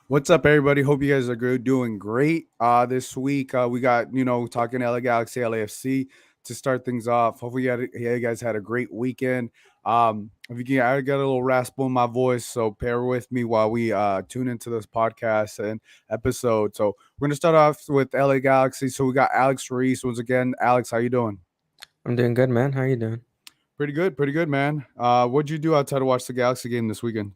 What's up, everybody? Hope you guys are good, doing great. This week we got talking LA Galaxy, LAFC to start things off. Hopefully, you guys had a great weekend. If you can, I got a little rasp in my voice, so bear with me while we tune into this podcast and episode. So we're gonna start off with LA Galaxy. So we got Alex Reese once again. Alex, how you doing? I'm doing good, man. How you doing? Pretty good, man. What'd you do outside to watch the Galaxy game this weekend?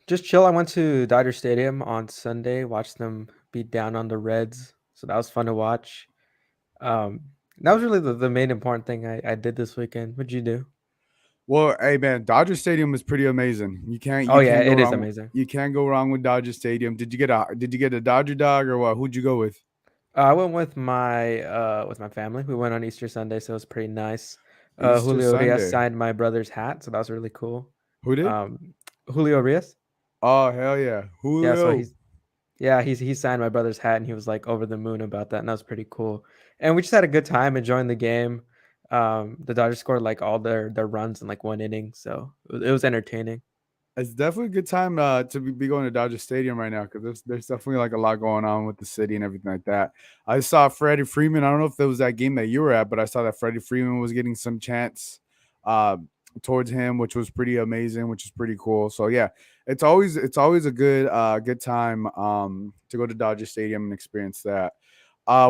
Just chill. I went to Dodger Stadium on Sunday, watched them beat down on the Reds. So that was fun to watch. Um, that was really the main important thing I did this weekend. What'd you do? Well, hey man, Dodger Stadium is pretty amazing. You can't Oh you yeah, can't go it is wrong. amazing. You can't go wrong with Dodger Stadium. Did you get a Dodger dog or what? Who'd you go with? I went with my family. We went on Easter Sunday, so it was pretty nice. Easter Julio Rios Sunday. signed my brother's hat, so that was really cool. Who did? Julio Rios. Oh hell yeah, Yeah, so Julio. he signed my brother's hat and he was like over the moon about that, and that was pretty cool. And we just had a good time enjoying the game. The Dodgers scored like all their runs in like one inning, so it was entertaining. It's definitely a good time to be going to Dodger Stadium right now because there's definitely like a lot going on with the city and everything like that. I saw Freddie Freeman. I don't know if there was that game that you were at, but I saw that Freddie Freeman was getting some chants uh, towards him, which was pretty amazing, which is pretty cool. So yeah, it's always a good time to go to Dodger Stadium and experience that.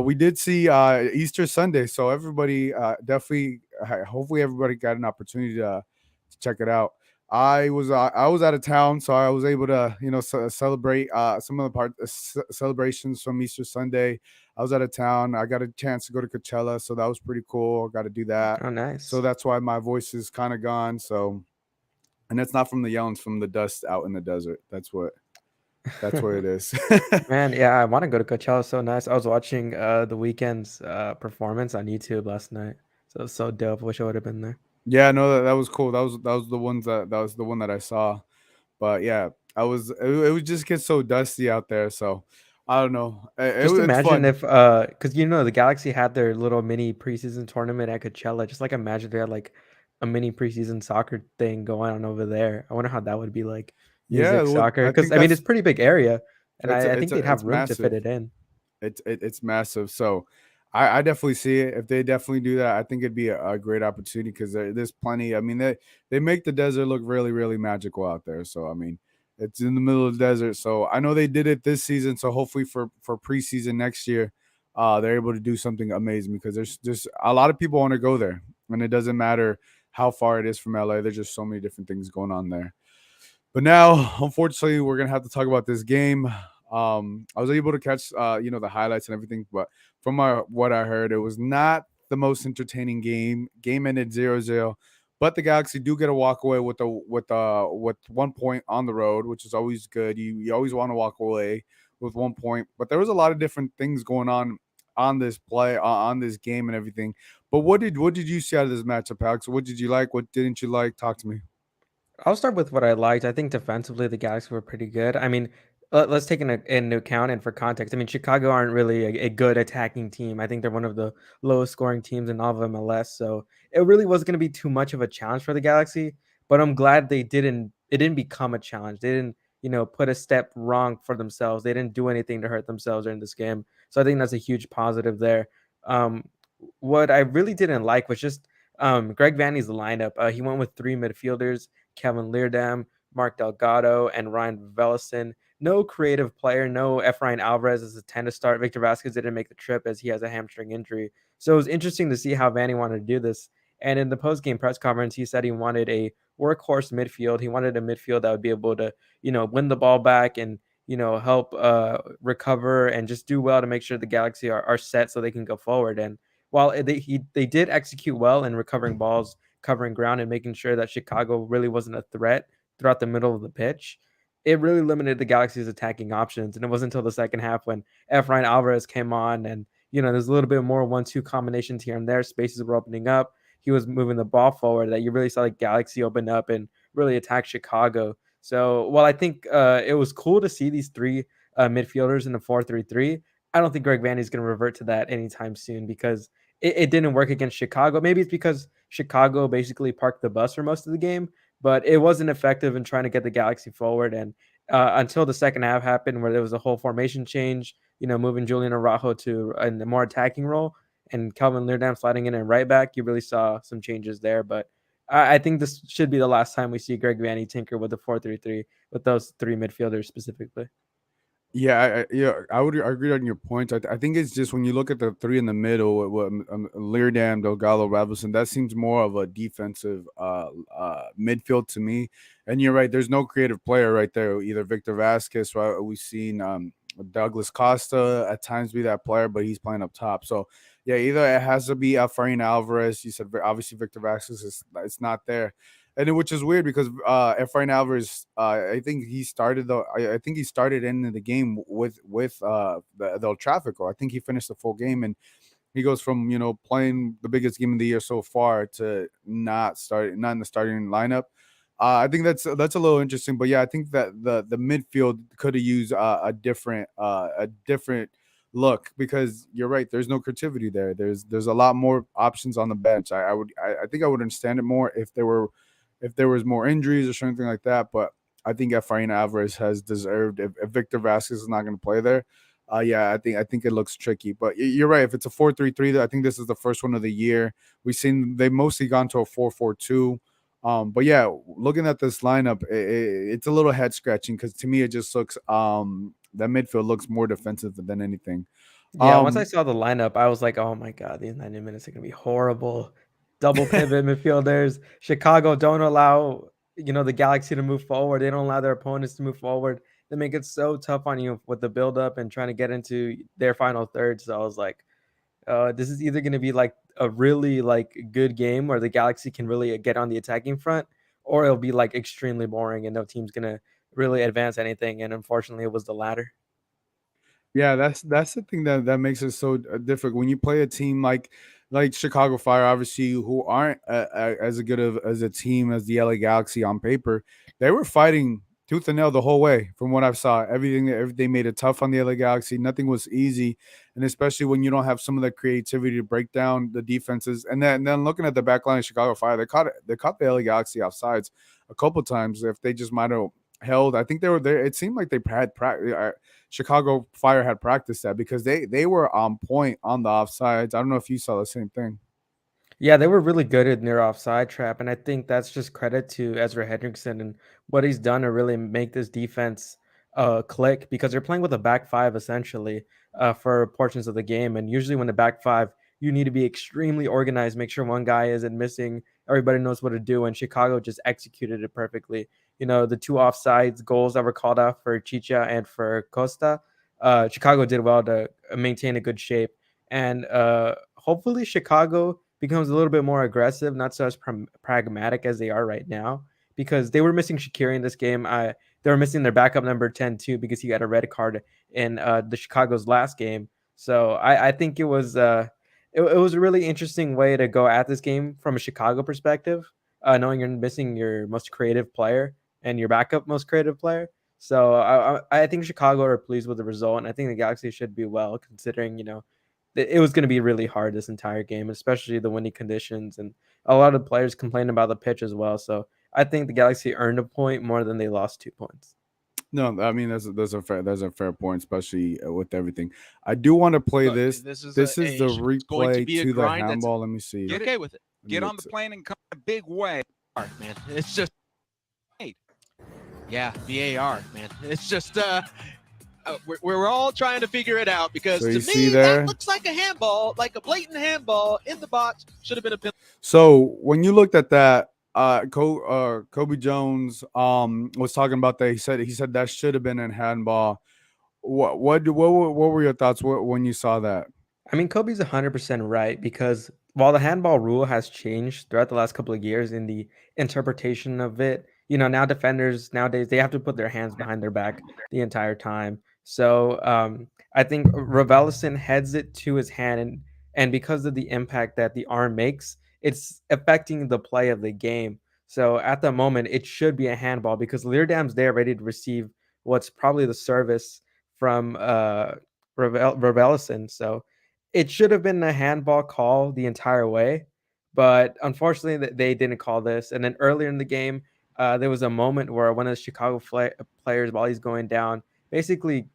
We did see Easter Sunday, so everybody definitely, hopefully, everybody got an opportunity to check it out. I was out of town, so I was able to celebrate some of the celebrations from Easter Sunday. I was out of town. I got a chance to go to Coachella, so that was pretty cool. I got to do that, Oh, so nice. that's why my voice is kind of gone. So, and it's not from the yelling, it's from the dust out in the desert. That's what it is. Man, yeah, I want to go to Coachella. So nice. I was watching the weekend's performance on YouTube last night. So it was so dope. Wish I would have been there. Yeah, no, that was cool. That was the ones that was the one that I saw. But yeah, it would just get so dusty out there. So I don't know. Just It's imagine fun. if because the Galaxy had their little mini preseason tournament at Coachella. Just like imagine they had like a mini preseason soccer thing going on over there. I wonder how that would be like Yeah, music, well, soccer. I Because think I mean it's that's pretty big area, and it's I it's think they'd have it's room to fit massive. it in. It's massive. So I definitely see it. If they definitely do that, I think it'd be a great opportunity because there's plenty. I mean, they make the desert look really really magical out there. So I mean, it's in the middle of the desert. So I know they did it this season. So hopefully for preseason next year, they're able to do something amazing because there's a lot of people want to go there, and it doesn't matter how far it is from LA. There's just so many different things going on there. But now, unfortunately, we're gonna have to talk about this game. I was able to catch, the highlights and everything, but from what I heard, it was not the most entertaining game. Game ended 0-0, but the Galaxy do get a walk away with 1 point on the road, which is always good. You always want to walk away with 1 point, but there was a lot of different things going on this play on this game and everything. But what did you see out of this matchup, Alex? What did you like? What didn't you like? Talk to me. I'll start with what I liked. I think defensively the Galaxy were pretty good. I mean, let's take into account and for context. I mean, Chicago aren't really a good attacking team. I think they're one of the lowest scoring teams in all of MLS. So it really wasn't going to be too much of a challenge for the Galaxy. But I'm glad they didn't. It didn't become a challenge. They didn't, put a step wrong for themselves. They didn't do anything to hurt themselves during this game. So I think that's a huge positive there. Um, what I really didn't like was just Greg Vanny's lineup. He went with three midfielders. Kevin Leardam, Mark Delgado, and Ryan Velison. No creative player, no Efrain Alvarez as a 10 to start. Victor Vasquez didn't make the trip as he has a hamstring injury. So it was interesting to see how Vanny wanted to do this. And in the post-game press conference, he said he wanted a workhorse midfield. He wanted a midfield that would be able to, win the ball back and, help recover and just do well to make sure the Galaxy are set so they can go forward. And while they did execute well in recovering balls, covering ground and making sure that Chicago really wasn't a threat throughout the middle of the pitch, it really limited the Galaxy's attacking options. And it wasn't until the second half when Efrain Alvarez came on and, there's a little bit more 1-2 combinations here and there. Spaces were opening up. He was moving the ball forward that you really saw the Galaxy open up and really attack Chicago. So while I think it was cool to see these three midfielders in the 4-3-3, I don't think Greg Vanny is going to revert to that anytime soon because it didn't work against Chicago. Maybe it's because Chicago basically parked the bus for most of the game, but it wasn't effective in trying to get the Galaxy forward. And until the second half happened, where there was a whole formation change. Moving Julian Araujo to a more attacking role, and Calvin Leerdam sliding in and right back. You really saw some changes there, but I think this should be the last time we see Greg Vanney tinker with the 4-3-3 with those three midfielders specifically. Yeah, I would agree on your point. I think it's just when you look at the three in the middle, Leerdam, Delgado, Robinson, that seems more of a defensive midfield to me. And you're right, there's no creative player right there. Either Victor Vasquez, right? We've seen Douglas Costa at times be that player, but he's playing up top. So yeah, either it has to be Efrain Alvarez. You said obviously Victor Vasquez is it's not there, and which is weird because Efrain Alvarez, I think he started I think he started in the game with the El Tráfico. I think he finished the full game, and he goes from playing the biggest game of the year so far to not in the starting lineup. I think that's a little interesting, but yeah, I think that the midfield could have used a different look because you're right. There's no creativity there. There's a lot more options on the bench. I think I would understand it more if there was more injuries or something like that. But I think Efrain Alvarez has deserved if Victor Vasquez is not going to play there. Yeah, I think it looks tricky, but you're right. If it's a 4-3-3, I think this is the first one of the year. We've seen they've mostly gone to a 4-4-2. But yeah, looking at this lineup, it's a little head scratching because to me it just looks that midfield looks more defensive than anything. Yeah, once I Um, saw the lineup, I was like, "Oh my god, these 90 minutes are gonna be horrible." Double pivot midfielders. Chicago don't allow the Galaxy to move forward. They don't allow their opponents to move forward. They make it so tough on you with the build up and trying to get into their final third. So I was like, this is either gonna be like a really like good game where the Galaxy can really get on the attacking front, or it'll be like extremely boring and no team's gonna really advance anything. And unfortunately, it was the latter. Yeah, that's the thing that makes it so different when you play a team like Chicago Fire, obviously, who aren't as good of as a team as the LA Galaxy on paper. They were fighting tooth and nail the whole way, from what I've saw. They made it tough on the LA Galaxy. Nothing was easy, and especially when you don't have some of the creativity to break down the defenses. And then looking at the back line of Chicago Fire, they caught the LA Galaxy offsides a couple times. If they just might have held, I think they were there. It seemed like they had practice. Chicago Fire had practiced that because they were on point on the offsides. I don't know if you saw the same thing. Yeah, they were really good in their offside trap, and I think that's just credit to Ezra Hendrickson and what he's done to really make this defense click because they're playing with a back five essentially for portions of the game. And usually, when the back five, you need to be extremely organized, make sure one guy isn't missing, everybody knows what to do. And Chicago just executed it perfectly. The two offsides goals that were called out for Chicha and for Costa, Chicago did well to maintain a good shape. And hopefully, Chicago becomes a little bit more aggressive, not so as pragmatic as they are right now, because they were missing Shaqiri in this game. They were missing their backup number 10 too because he got a red card in the Chicago's last game. So I think it was a really interesting way to go at this game from a Chicago perspective, knowing you're missing your most creative player and your backup most creative player. So I think Chicago are pleased with the result, and I think the Galaxy should be well, considering it was going to be really hard this entire game, especially the windy conditions, and a lot of players complained about the pitch as well. So I think the Galaxy earned a point more than they lost 2 points. No, I mean that's a fair point, especially with everything. I do want to play Look, this. this is This is the it's going to replay be a to the grind. That's handball. Let me see. get okay with it. Let me Get get on the to. plane and come in a big way, man. It's just, hey, yeah, VAR, man. It's just we're all trying to figure it out because So to you see me that there. looks like a handball, like a blatant handball in the box. Should have been a penalty. So when you looked at that, Kobe Jones was talking about that. He said that should have been in handball. What were your thoughts when you saw that? I mean, Kobe's 100% right because while the handball rule has changed throughout the last couple of years in the interpretation of it, now defenders nowadays they have to put their hands behind their back the entire time. So I think Raveloson heads it to his hand, and because of the impact that the arm makes, it's affecting the play of the game. So at the moment, it should be a handball because Leerdam's there ready to receive what's probably the service from Raveloson. So it should have been a handball call the entire way, but unfortunately, they didn't call this. And then earlier in the game, there was a moment where one of the Chicago players, while he's going down, basically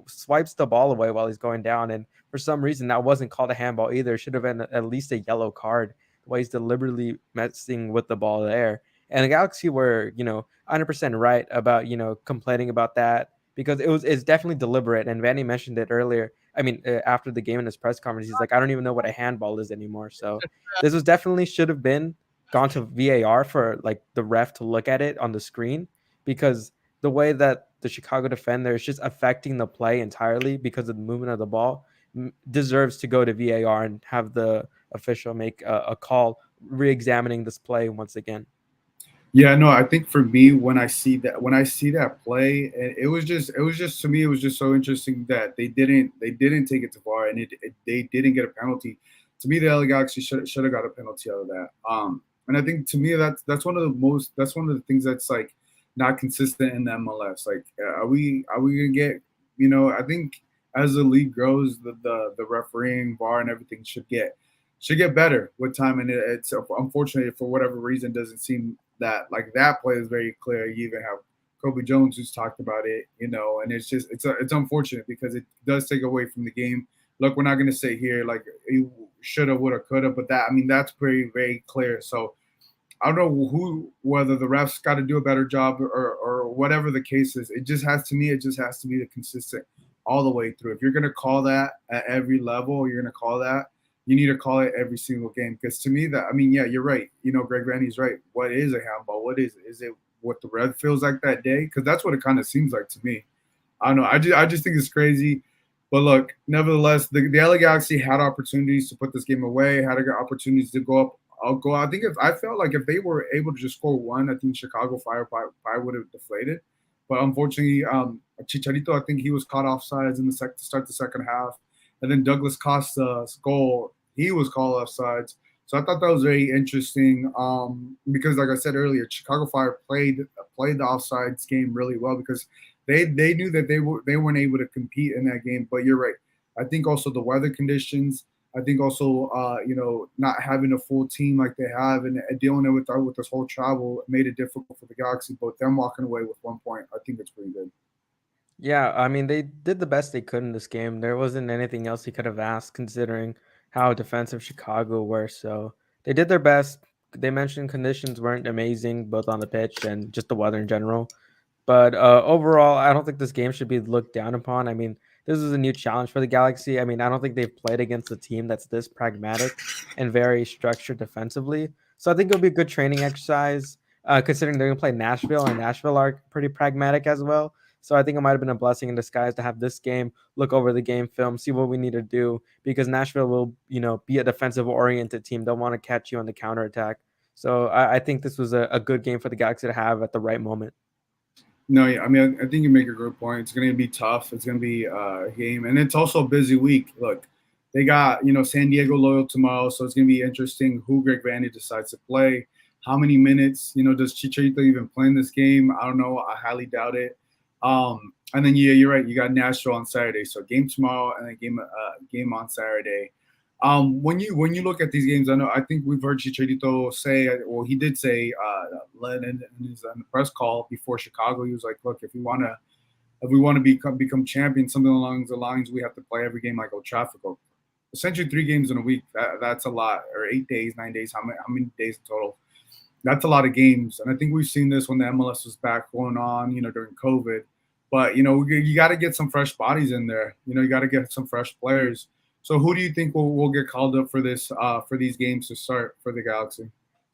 swipes the ball away while he's going down, and for some reason that wasn't called a handball either. It should have been at least a yellow card. The way he's deliberately messing with the ball there, and the Galaxy were 100% right about complaining about that because it's definitely deliberate. And Vanny mentioned it earlier. I mean, after the game in his press conference, he's like, I don't even know what a handball is anymore. So this was definitely should have been gone to VAR for like the ref to look at it on the screen because the way that the Chicago defender is just affecting the play entirely because of the movement of the ball deserves to go to VAR and have the official make a call re-examining this play once again. Yeah, no, I think for me when I see that play, it was just to me it was just so interesting that they didn't take it to VAR and they didn't get a penalty. To me, the LA Galaxy should have got a penalty out of that. And I think to me that's one of the things that's like not consistent in the MLS. Like, are we gonna get I think as the league grows, the refereeing, VAR, and everything should get better with time. And it's unfortunate for whatever reason doesn't seem that like that play is very clear. You even have Kobe Jones who's talked about it, and it's unfortunate because it does take away from the game. Look, we're not going to say here like you shoulda, woulda, coulda, but that's very very clear. So I don't know whether the refs got to do a better job or whatever the case is. It just has to be the consistent all the way through. If you're going to call that at every level, you're going to call that. You need to call it every single game because to me yeah, you're right. Greg Vanny's right. What is a handball? What is it? Is it what the red feels like that day? Because that's what it kind of seems like to me. I don't know. I just think it's crazy. But look, nevertheless, the LA Galaxy had opportunities to put this game away, had opportunities to go up. I'll go. I think if I felt like if they were able to just score one, I think Chicago Fire probably would have deflated. But unfortunately, Chicharito, I think he was caught offsides in to start the second half, and then Douglas Costa's goal, he was called offsides. So I thought that was very interesting because, like I said earlier, Chicago Fire played the offsides game really well because they knew that they weren't able to compete in that game. But you're right. I think also the weather conditions. I think also not having a full team like they have and dealing with this whole travel made it difficult for the Galaxy. But them walking away with 1 point, I think it's pretty good. Yeah, I mean, they did the best they could in this game. There wasn't anything else you could have asked considering how defensive Chicago were. So they did their best. They mentioned conditions weren't amazing, both on the pitch and just the weather in general. But overall, I don't think this game should be looked down upon. I mean, this is a new challenge for the Galaxy. I mean, I don't think they've played against a team that's this pragmatic and very structured defensively. So I think it'll be a good training exercise, considering they're going to play Nashville, and Nashville are pretty pragmatic as well. So I think it might have been a blessing in disguise to have this game, look over the game film, see what we need to do, because Nashville will, be a defensive-oriented team. They'll want to catch you on the counterattack. So I think this was a good game for the Galaxy to have at the right moment. No, yeah, I mean, I think you make a great point. It's going to be tough. It's going to be a game, and it's also a busy week. Look, they got San Diego Loyal tomorrow, so it's going to be interesting who Greg Vanny decides to play. How many minutes? Does Chicharito even play in this game? I don't know. I highly doubt it. And then yeah, you're right. You got Nashville on Saturday, so game tomorrow and then game on Saturday. When you look at these games, I think we've heard Chicharito say, well, he did say, in the press call before Chicago, he was like, look, if we want to become champions, something along the lines, we have to play every game like Old Trafford. Essentially, 3 games in a week. That's a lot, or 8 days, 9 days. How many days total? That's a lot of games, and I think we've seen this when the MLS was back going on, during COVID. But you got to get some fresh bodies in there. You got to get some fresh players. So who do you think will get called up for these games to start for the Galaxy?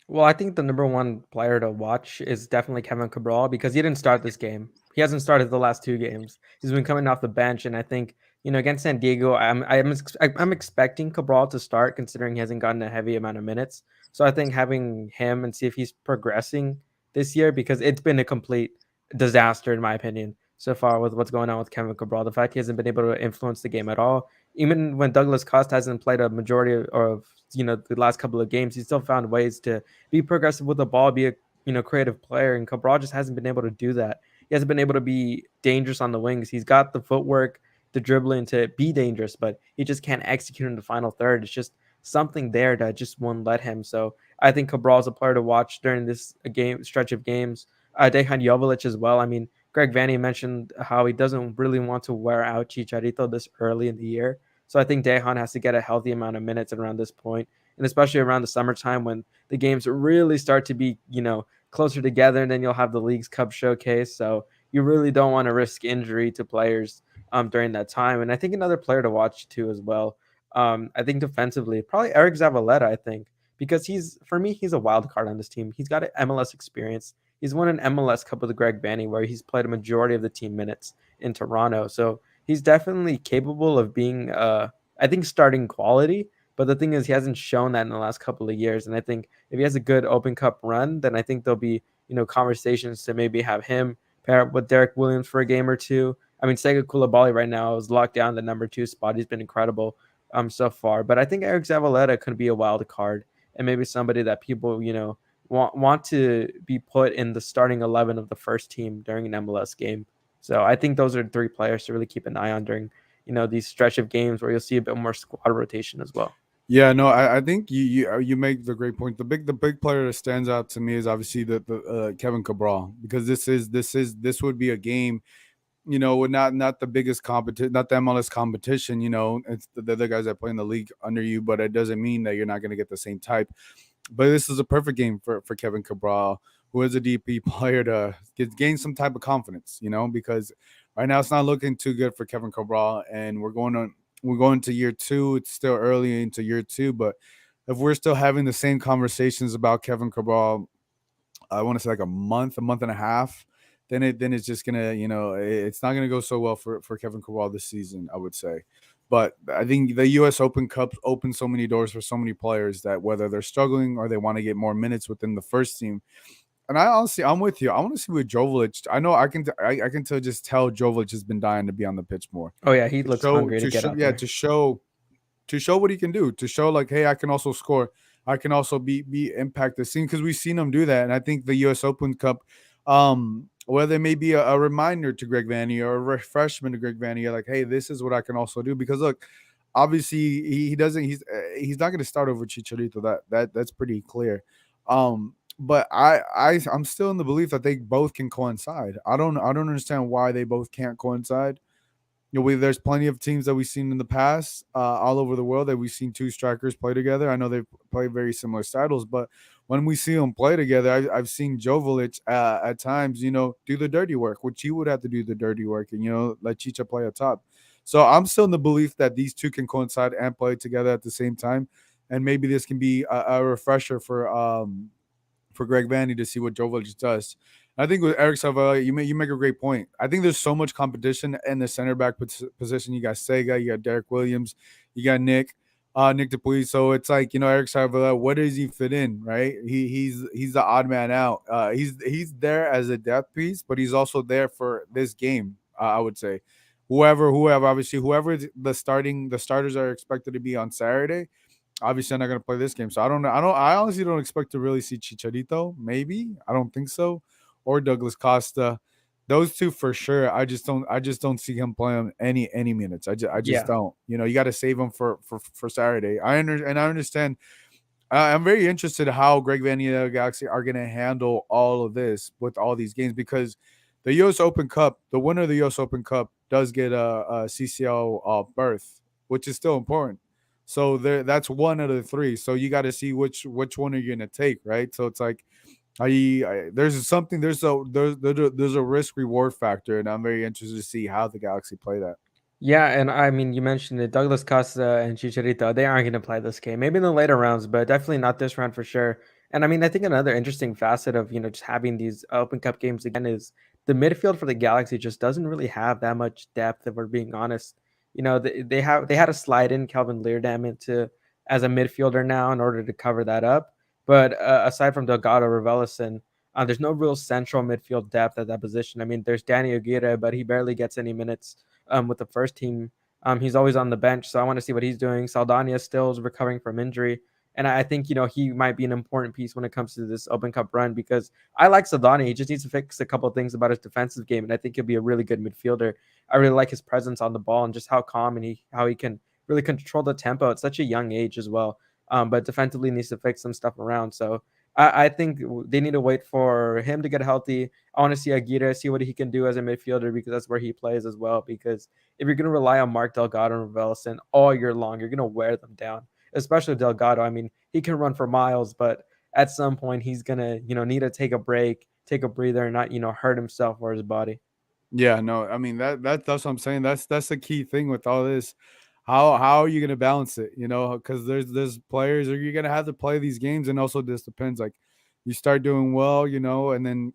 Well, I think the number one player to watch is definitely Kevin Cabral because he didn't start this game. He hasn't started the last 2 games. He's been coming off the bench, and I think against San Diego, I'm expecting Cabral to start considering he hasn't gotten a heavy amount of minutes. So I think having him and see if he's progressing this year because it's been a complete disaster in my opinion so far with what's going on with Kevin Cabral. The fact he hasn't been able to influence the game at all, even when Douglas Costa hasn't played a majority of the last couple of games, he still found ways to be progressive with the ball, be a creative player, and Cabral just hasn't been able to do that. He hasn't been able to be dangerous on the wings. He's got the footwork, the dribbling to be dangerous, but he just can't execute in the final third. It's just something there that just won't let him. So I think Cabral is a player to watch during this game stretch of games. Dejan Joveljic as well. I mean, Greg Vanney mentioned how he doesn't really want to wear out Chicharito this early in the year. So I think Dejan has to get a healthy amount of minutes around this point, and especially around the summertime when the games really start to be, closer together, and then you'll have the League's Cup showcase. So you really don't want to risk injury to players during that time. And I think another player to watch too as well. I think defensively, probably Eric Zavaleta. I think because he's a wild card on this team. He's got an MLS experience. He's won an MLS Cup with Greg Vanney, where he's played a majority of the team minutes in Toronto. So he's definitely capable of being, I think, starting quality. But the thing is, he hasn't shown that in the last couple of years. And I think if he has a good Open Cup run, then I think there'll be conversations to maybe have him pair up with Derek Williams for a game or two. I mean, Sega Koulibaly right now is locked down the number 2 spot. He's been incredible so far. But I think Eric Zavaleta could be a wild card and maybe somebody that people want to be put in the starting 11 of the first team during an MLS game. So I think those are 3 players to really keep an eye on during these stretch of games where you'll see a bit more squad rotation as well. Yeah, no, I think you make the great point. The big player that stands out to me is obviously the Kevin Cabral, because this would be a game, with not the biggest competition, not the MLS competition. It's the other guys that play in the league under you, but it doesn't mean that you're not going to get the same type. But this is a perfect game for Kevin Cabral, who is a DP player, to gain some type of confidence, because right now it's not looking too good for Kevin Cabral, and we're going to year 2. It's still early into year 2, but if we're still having the same conversations about Kevin Cabral, I want to say like a month and a half, then it's just gonna, it's not gonna go so well for Kevin Cabral this season, I would say. But I think the U.S. Open Cup opens so many doors for so many players that whether they're struggling or they want to get more minutes within the first team. And I'm with you. I want to see what Joveljic. I know I can just tell Joveljic has been dying to be on the pitch more. Oh yeah, he To looks show, hungry to get out yeah, there. to show what he can do, to show like, hey, I can also score. I can also be impact the scene, because we've seen him do that. And I think the U.S. Open Cup, whether it may be a reminder to Greg Vanney or a refreshment to Greg Vanney, like, hey, this is what I can also do. Because look, obviously he doesn't. He's not going to start over Chicharito. That's pretty clear. But I'm still in the belief that they both can coincide. I don't understand why they both can't coincide. There's plenty of teams that we've seen in the past, all over the world, that we've seen 2 strikers play together. I know they play very similar styles, but when we see them play together, I've seen Joveljic at times, do the dirty work, which he would have to do the dirty work, and let Chicha play up top. So I'm still in the belief that these 2 can coincide and play together at the same time, and maybe this can be a refresher for Greg Vanney to see what Joveljic does. I think with Eric Salvella, you make a great point. I think there's so much competition in the center back position. You got Sega, you got Derek Williams, you got Nick DePuy. So it's like, Eric Salvella, what does he fit in, right? He's the odd man out. He's there as a depth piece, but he's also there for this game. I would say, whoever, obviously, whoever the starters are expected to be on Saturday. Obviously, I'm not going to play this game, so I don't know. I honestly don't expect to really see Chicharito. Maybe, I don't think so, or Douglas Costa. Those 2 for sure. I just don't see him playing any minutes. I just Yeah. don't. You got to save him for Saturday. I understand. I'm very interested how Greg Vanney and the Galaxy are going to handle all of this with all these games, because the U.S. Open Cup, the winner of the U.S. Open Cup, does get a CCL berth, which is still important. So that's 1 out of the 3. So you got to see which one are you going to take, right? So it's like, there's a risk reward factor, and I'm very interested to see how the Galaxy play that. Yeah, and I mean, you mentioned it, Douglas Costa and Chicharito, they aren't going to play this game. Maybe in the later rounds, but definitely not this round for sure. And I mean, I think another interesting facet of, just having these Open Cup games again is the midfield for the Galaxy just doesn't really have that much depth, if we're being honest. They had to slide in Calvin Leardam into as a midfielder now in order to cover that up. But aside from Delgado Raveloson, there's no real central midfield depth at that position. I mean, there's Danny Aguirre, but he barely gets any minutes with the first team. He's always on the bench, so I want to see what he's doing. Saldana still is recovering from injury, and I think he might be an important piece when it comes to this Open Cup run, because I like Saldana. He just needs to fix a couple of things about his defensive game, and I think he'll be a really good midfielder. I really like his presence on the ball and just how calm and how he can really control the tempo at such a young age as well. but defensively needs to fix some stuff around. So I think they need to wait for him to get healthy. I want to see Aguirre, see what he can do as a midfielder because that's where he plays as well. Because if you're going to rely on Mark Delgado and Ravelson all year long, you're going to wear them down, especially Delgado. I mean, he can run for miles, but at some point he's going to, need to take a break, take a breather, and not, hurt himself or his body. Yeah, no, I mean that's what I'm saying. That's the key thing with all this. How are you gonna balance it? Because there's players, or you're gonna have to play these games, and also this depends. Like, you start doing well, and then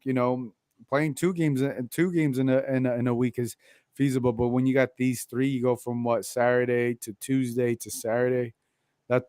playing two games in a week is feasible. But when you got these three, you go from what, Saturday to Tuesday to Saturday.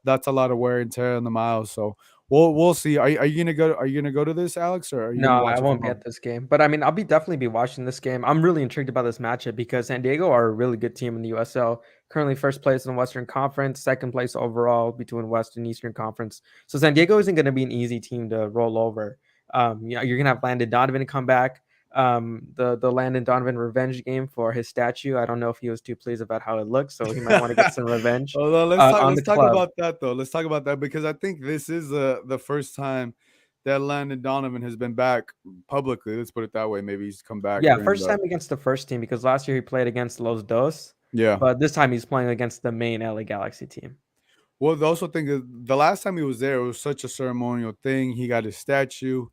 That's a lot of wear and tear on the miles. So we'll see. Are you gonna go? Are you gonna go to this, Alex, or are you gonna No, I watch it from won't be home? at this game. But I mean, I'll definitely be watching this game. I'm really intrigued about this matchup because San Diego are a really good team in the USL. Currently first place in the Western Conference, second place overall between West and Eastern Conference. So San Diego isn't going to be an easy team to roll over. You're going to have Landon Donovan come back. The Landon Donovan revenge game for his statue. I don't know if he was too pleased about how it looks, so he might want to get some revenge Hold on, let's talk. on the Let's talk club. about that though. Let's talk about that because I think this is the first time that Landon Donovan has been back publicly. Let's put it that way. Maybe he's come back Yeah, during first the time against the first team because last year he played against Los Dos, yeah. but this time he's playing against the main LA Galaxy team. Well, the also thing is the last time he was there, it was such a ceremonial thing. He got his statue.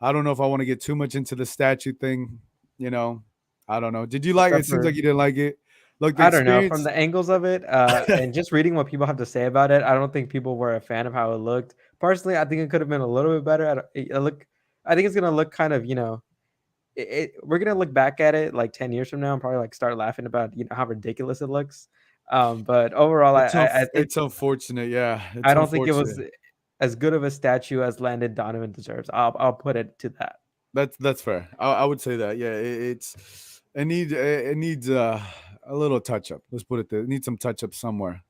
I don't know if I want to get too much into the statue thing. You know, I don't know. Did you like it? It Except seems like for you didn't like it. Look, the I don't know, from experience. the angles of it, and just reading what people have to say about it, I don't think people were a fan of how it looked. Personally, I think it could have been a little bit better. I think it's gonna look kind of, we're gonna look back at it like 10 years from now and probably like start laughing about how ridiculous it looks. But overall, I think It's unfortunate. Yeah, I it's don't think it was unfortunate. as good of a statue as Landon Donovan deserves. I'll put it to that. That's fair. I would say that. Yeah, it needs a little touch up. Let's put it there. It needs some touch up somewhere.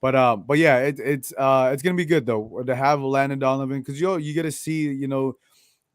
But yeah, it's gonna be good though to have Landon Donovan because you get to see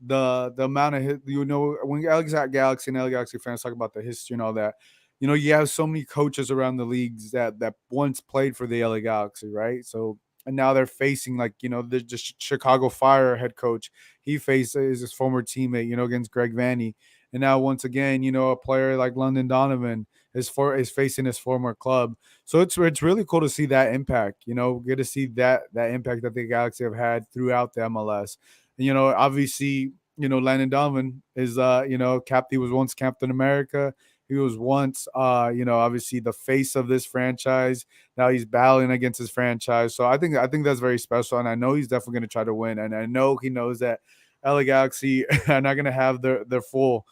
the amount of when Alex at Galaxy and LA Galaxy fans talk about the history and all that. You have so many coaches around the leagues that once played for the LA Galaxy, right? So and now they're facing the Chicago Fire head coach. He faces his former teammate, against Greg Vanny. And now once again, a player like London Donovan is facing his former club. So it's really cool to see that impact, get to see that impact that the Galaxy have had throughout the MLS. And, obviously, Landon Donovan is he was once Captain America. He was once obviously the face of this franchise. Now he's battling against his franchise. So I think that's very special. And I know he's definitely gonna try to win. And I know he knows that LA Galaxy are not gonna have their full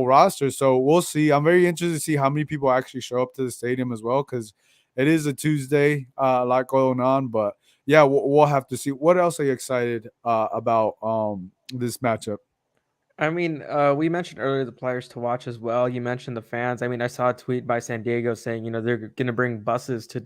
roster. So we'll see. I'm very interested to see how many people actually show up to the stadium as well, because it is a Tuesday, a lot going on. But yeah, we'll have to see. What else are you excited about this matchup? I mean, we mentioned earlier the players to watch as well. You mentioned the fans. I mean, I saw a tweet by San Diego saying, they're going to bring buses to,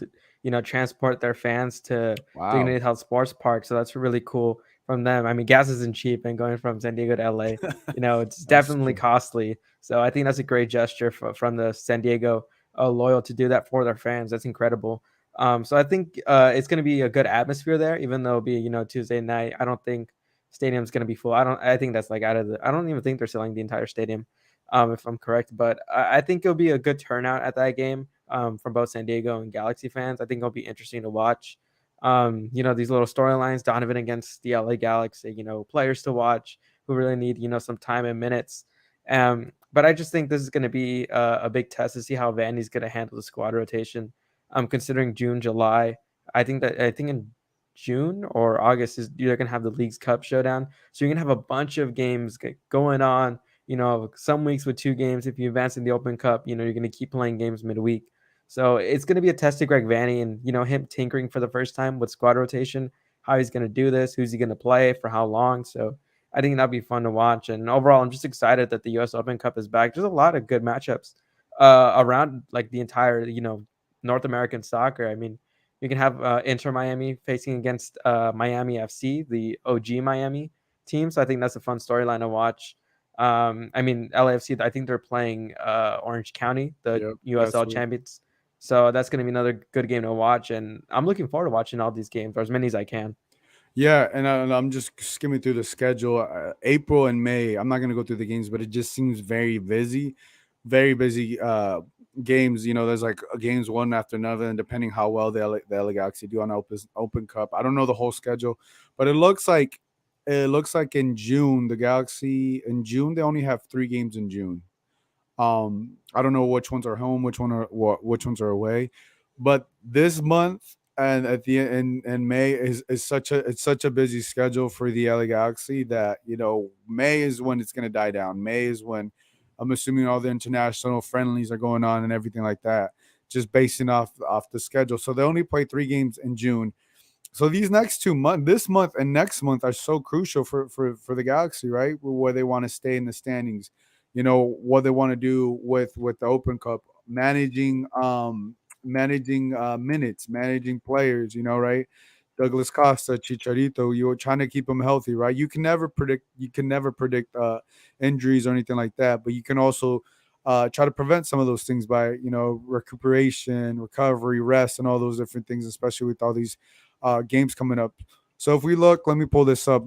transport their fans to Wow. Dignity Health Sports Park. So that's really cool from them. I mean, gas isn't cheap, and going from San Diego to LA, it's That's definitely true. costly. So I think that's a great gesture from the San Diego loyal to do that for their fans. That's incredible. So I think it's going to be a good atmosphere there, even though it'll be, Tuesday night. I don't think stadium's going to be full. I think that's like I don't even think they're selling the entire stadium, if I'm correct. But I think it'll be a good turnout at that game from both San Diego and Galaxy fans. I think it'll be interesting to watch. These little storylines, Donovan against the LA Galaxy, players to watch who really need, some time and minutes. But I just think this is going to be a big test to see how Vandy's going to handle the squad rotation. Considering June, July, I think in June or August is you're gonna have the League's Cup showdown. So you're gonna have a bunch of games going on. Some weeks with 2 games. If you advance in the Open Cup, you're gonna keep playing games midweek. So it's gonna be a test to Greg Vanny and him tinkering for the first time with squad rotation. How he's gonna do this? Who's he gonna play for? How long? So I think that'll be fun to watch. And overall, I'm just excited that the U.S. Open Cup is back. There's a lot of good matchups around like the entire North American soccer. I mean, you can have Inter Miami facing against Miami FC, the OG Miami team. So I think that's a fun storyline to watch. I mean, LAFC, I think they're playing Orange County, the Yep, last USL week. champions. So that's going to be another good game to watch, and I'm looking forward to watching all these games, or as many as I can. Yeah, and I'm just skimming through the schedule. April and May, I'm not gonna go through the games, but it just seems very busy games. You know, there's like games one after another, and depending how well the LA Galaxy do on Open Cup, I don't know the whole schedule, but it looks like in June in June they only have 3 games in June. I don't know which ones are home, which ones are away, but this month and at the end in May is such a busy schedule for the LA Galaxy that May is when it's gonna die down. May is when I'm assuming all the international friendlies are going on and everything like that, just basing off the schedule. So they only play 3 games in June. So these next 2 months, this month and next month, are so crucial for the Galaxy, right? Where they want to stay in the standings, what they want to do with the Open Cup, managing minutes, managing players, right? Douglas Costa, Chicharito, you're trying to keep them healthy, right? You can never predict injuries or anything like that, but you can also try to prevent some of those things by recuperation, recovery, rest, and all those different things, especially with all these games coming up. So if we look, let me pull this up.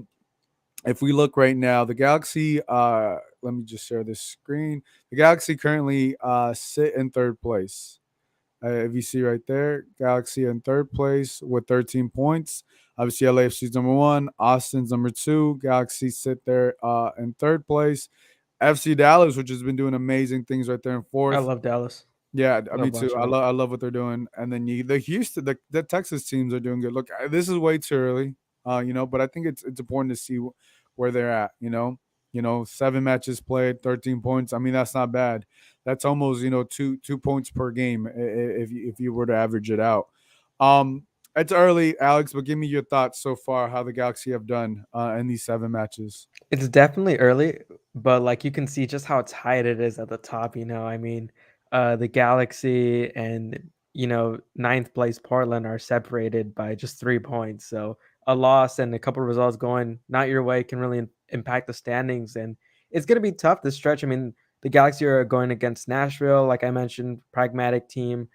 If we look right now, the Galaxy, let me just share this screen. The Galaxy currently sit in third place. If you see right there, Galaxy in third place with 13 points. Obviously, LAFC's number one, Austin's number two. Galaxy sit there in third place. FC Dallas, which has been doing amazing things right there in I fourth. love Dallas. Yeah, me Love too. watching I them. love I love what they're doing. And then the Houston, the Texas teams are doing good. Look, this is way too early, but I think it's important to see where they're at. 7 matches played, 13 points. I mean, that's not bad. That's almost two points per game if you were to average it out. Um, it's early, Alex, but give me your thoughts so far how the Galaxy have done in these 7 matches. It's definitely early, but like you can see just how tight it is at the top. I mean, the Galaxy and ninth place Portland are separated by just 3 points. So a loss and a couple of results going not your way can really impact the standings, and it's gonna be tough this stretch. I mean, the Galaxy are going against Nashville, like I mentioned, pragmatic team.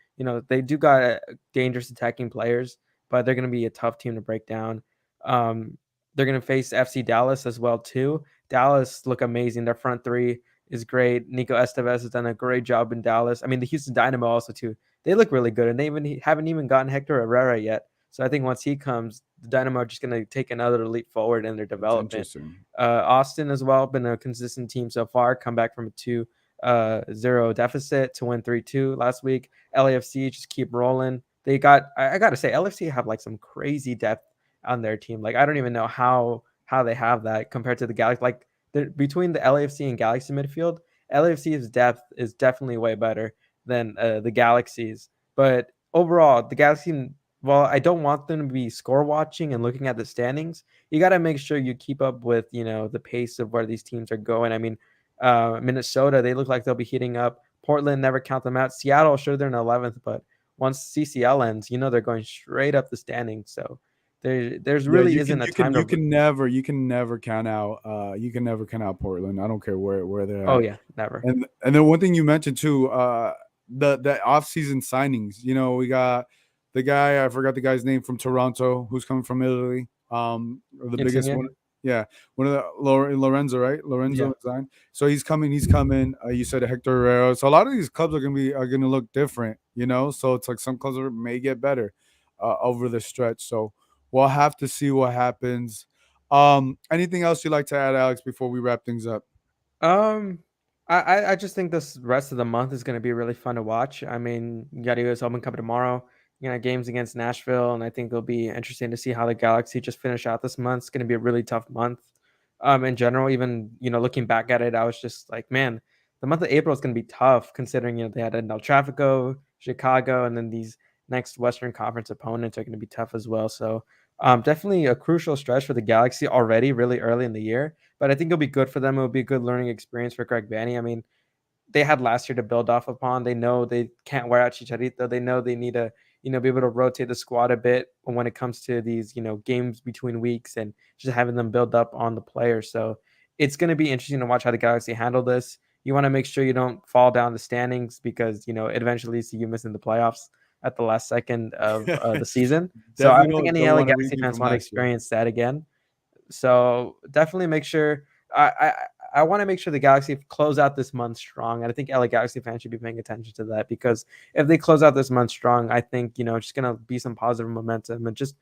They do got dangerous attacking players, but they're gonna be a tough team to break down. Um, they're going to face FC Dallas as well too. Dallas look amazing. Their front three is great. Nico Estevez has done a great job in Dallas. I mean, the Houston Dynamo also too. They look really good, and they haven't even gotten Hector Herrera yet. So I think once he comes, the Dynamo are just going to take another leap forward in their That's development. interesting. Austin as well been a consistent team so far. Come back from a 2-0 deficit to win 3-2 last week. LAFC just keep rolling. They got I got to say LAFC have like some crazy depth on their team. Like I don't even know how they have that compared to the Galaxy. Like between the LAFC and Galaxy midfield, LAFC's depth is definitely way better than the Galaxy's. But overall, the Galaxy. Well, I don't want them to be score watching and looking at the standings. You got to make sure you keep up with the pace of where these teams are going. I mean, Minnesota, they look like they'll be heating up. Portland, never count them out. Seattle, sure they're in 11th, but once CCL ends, they're going straight up the standings. So there's Yeah, really you isn't can a you can time you to. can never count out Portland. I don't care where they're Oh at. yeah, never. And then one thing you mentioned too, the off-season signings. We got the guy, I forgot the guy's name, from Toronto, who's coming from Italy. The biggest one. Insigne. Yeah, one of the Lorenzo, right? Yeah. Lorenzo signed. So he's coming. He's coming. You said Hector Herrera. So a lot of these clubs are gonna look different. So it's like some clubs may get better over the stretch. So we'll have to see what happens. Anything else you'd like to add, Alex, before we wrap things up? Um, I just think this rest of the month is going to be really fun to watch. I mean, you got US Open Cup tomorrow. Games against Nashville, and I think it'll be interesting to see how the Galaxy just finish out this month. It's going to be a really tough month. In general, even looking back at it, I was just like, man, the month of April is going to be tough considering they had El Trafico, Chicago, and then these next Western Conference opponents are going to be tough as well. So, definitely a crucial stretch for the Galaxy already, really early in the year. But I think it'll be good for them. It'll be a good learning experience for Greg Vanney. I mean, they had last year to build off upon. They know they can't wear out Chicharito. They know they need to, be able to rotate the squad a bit when it comes to these, games between weeks and just having them build up on the players. So it's going to be interesting to watch how the Galaxy handle this. you want to make sure you don't fall down the standings because it eventually see you missing the playoffs at the last second of the season. So I Definitely don't think any don't LA want to Galaxy repeat fans from want to last year. experience that again. So definitely make sure I want to make sure the Galaxy close out this month strong. And I think LA Galaxy fans should be paying attention to that, because if they close out this month strong, I think, it's just going to be some positive momentum and just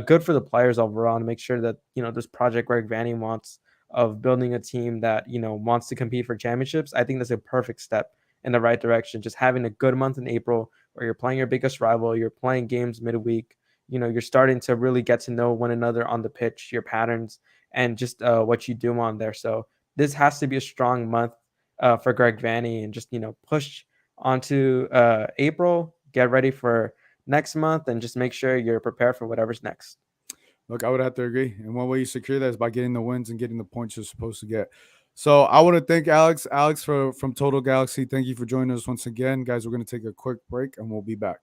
good for the players overall, and make sure that, this project Greg Vanney wants of building a team that, wants to compete for championships. I think that's a perfect step in the right direction. Just having a good month in April where you're playing your biggest rival, you're playing games midweek, you're starting to really get to know one another on the pitch, your patterns, and just what you do on there. So this has to be a strong month for Greg Vanney, and just, push onto April, get ready for next month, and just make sure you're prepared for whatever's next. Look, I would have to agree. And one way you secure that is by getting the wins and getting the points you're supposed to get. So I want to thank Alex from Total Galaxy. Thank you for joining us once again. Guys, we're going to take a quick break and we'll be back.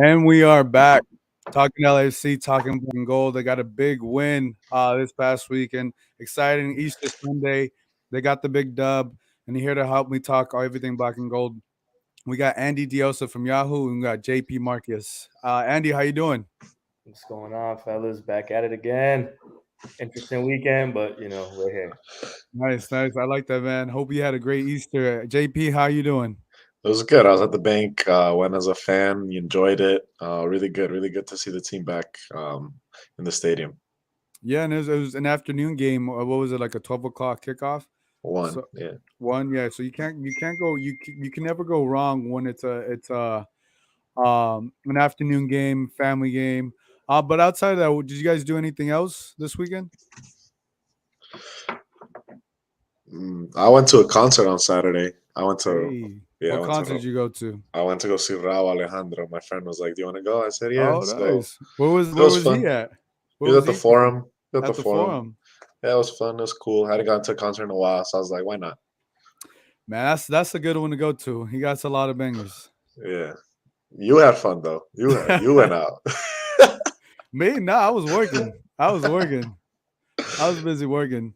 And we are back talking LAFC, talking black and gold. They got a big win this past weekend. Exciting Easter Sunday. They got the big dub, and here to help me talk everything black and gold. We got Andy Diosa from Yahoo, and we got JP Marcus. Andy, how you doing? What's going on, fellas? Back at it again. Interesting weekend, but we're here. Nice. I like that, man. Hope you had a great Easter. JP, how you doing? It was good. I was at the bank, went as a fan, enjoyed it. Really good to see the team back in the stadium. Yeah, and it was an afternoon game. What was it, like a 12 o'clock kickoff? One. So so you can't go you can never go wrong when it's an afternoon game, family game. But outside of that, did you guys do anything else this weekend? I went to a concert on Saturday. What concert did you go to? I went to go see Raul Alejandro. My friend was like, "Do you want to go?" I said, "Yeah." Oh, nice. So, where was he at? He was at the Forum. At the Forum. Yeah, it was fun. It was cool. I hadn't gone to a concert in a while, so I was like, "Why not?" Man, that's a good one to go to. He got a lot of bangers. Yeah, you had fun though. You went out. Me? No, I was working. I was busy working.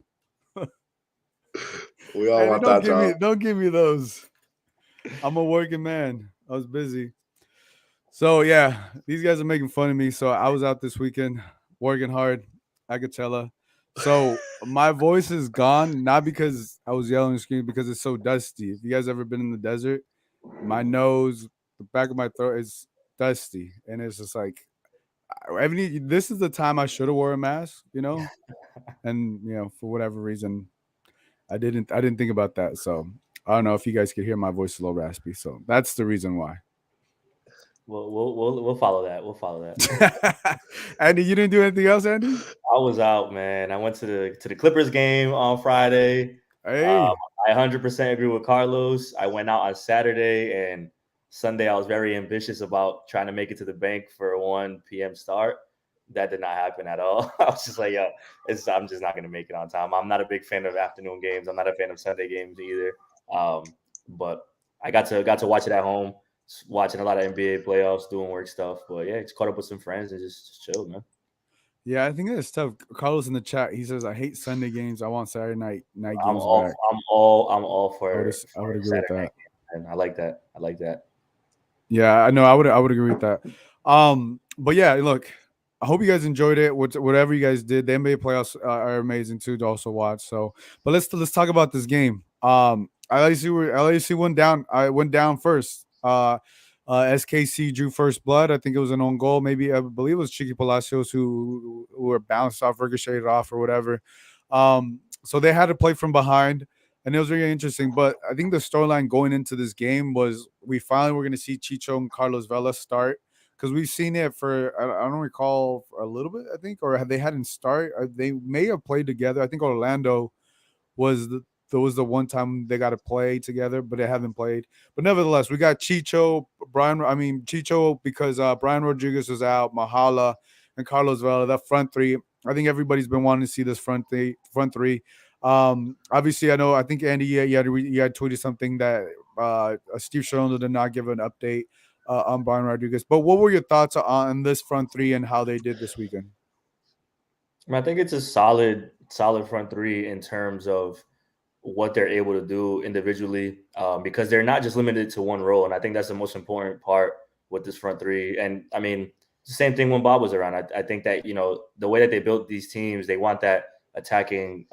We all want that job. Don't give me those. I'm a working man. I was busy. So yeah, these guys are making fun of me. So I was out this weekend working hard. I could tell. So my voice is gone, not because I was yelling and screaming, because it's so dusty. If you guys ever been in the desert, my nose, the back of my throat is dusty, and it's just like, this is the time I should have wore a mask, and for whatever reason, I didn't think about that. So I don't know if you guys could hear my voice a little raspy. So that's the reason why. We'll follow that. We'll follow that. Andy, you didn't do anything else, Andy? I was out, man. I went to the Clippers game on Friday. Hey. I 100% agree with Carlos. I went out on Saturday, and Sunday I was very ambitious about trying to make it to the bank for a 1 p.m. start. That did not happen at all. I was just like, yo, I'm just not going to make it on time. I'm not a big fan of afternoon games. I'm not a fan of Sunday games either. But I got to watch it at home, watching a lot of NBA playoffs, doing work stuff. But yeah, just caught up with some friends and just chilled, man. Yeah, I think that's tough. Carlos in the chat, he says, "I hate Sunday games. I want Saturday night games back." I'm all for. I would agree with that. And I like that. Yeah, I know. I would agree with that. But yeah, look, I hope you guys enjoyed it. Whatever you guys did, the NBA playoffs are amazing too to also watch. So, but let's talk about this game. LAC went down. I went down first. SKC drew first blood. I think it was an own goal. Maybe I believe it was Chiqui Palacios who were bounced off, ricocheted off, or whatever. So they had to play from behind, and it was really interesting. But I think the storyline going into this game was we finally were going to see Chicho and Carlos Vela start because we've seen it for I don't recall for a little bit, I think, or they hadn't start. They may have played together. I think Orlando was the one time they got to play together, but they haven't played. But nevertheless, we got Chicho because Brian Rodriguez was out, Mahala and Carlos Vela. That front three. I think everybody's been wanting to see this front three. Obviously, I think Andy, you had tweeted something that Steve Sherlock did not give an update on Brian Rodriguez. But what were your thoughts on this front three and how they did this weekend? I think it's a solid front three in terms of what they're able to do individually, because they're not just limited to one role. And I think that's the most important part with this front three. And I mean, it's the same thing when Bob was around. I think that, the way that they built these teams, they want that attacking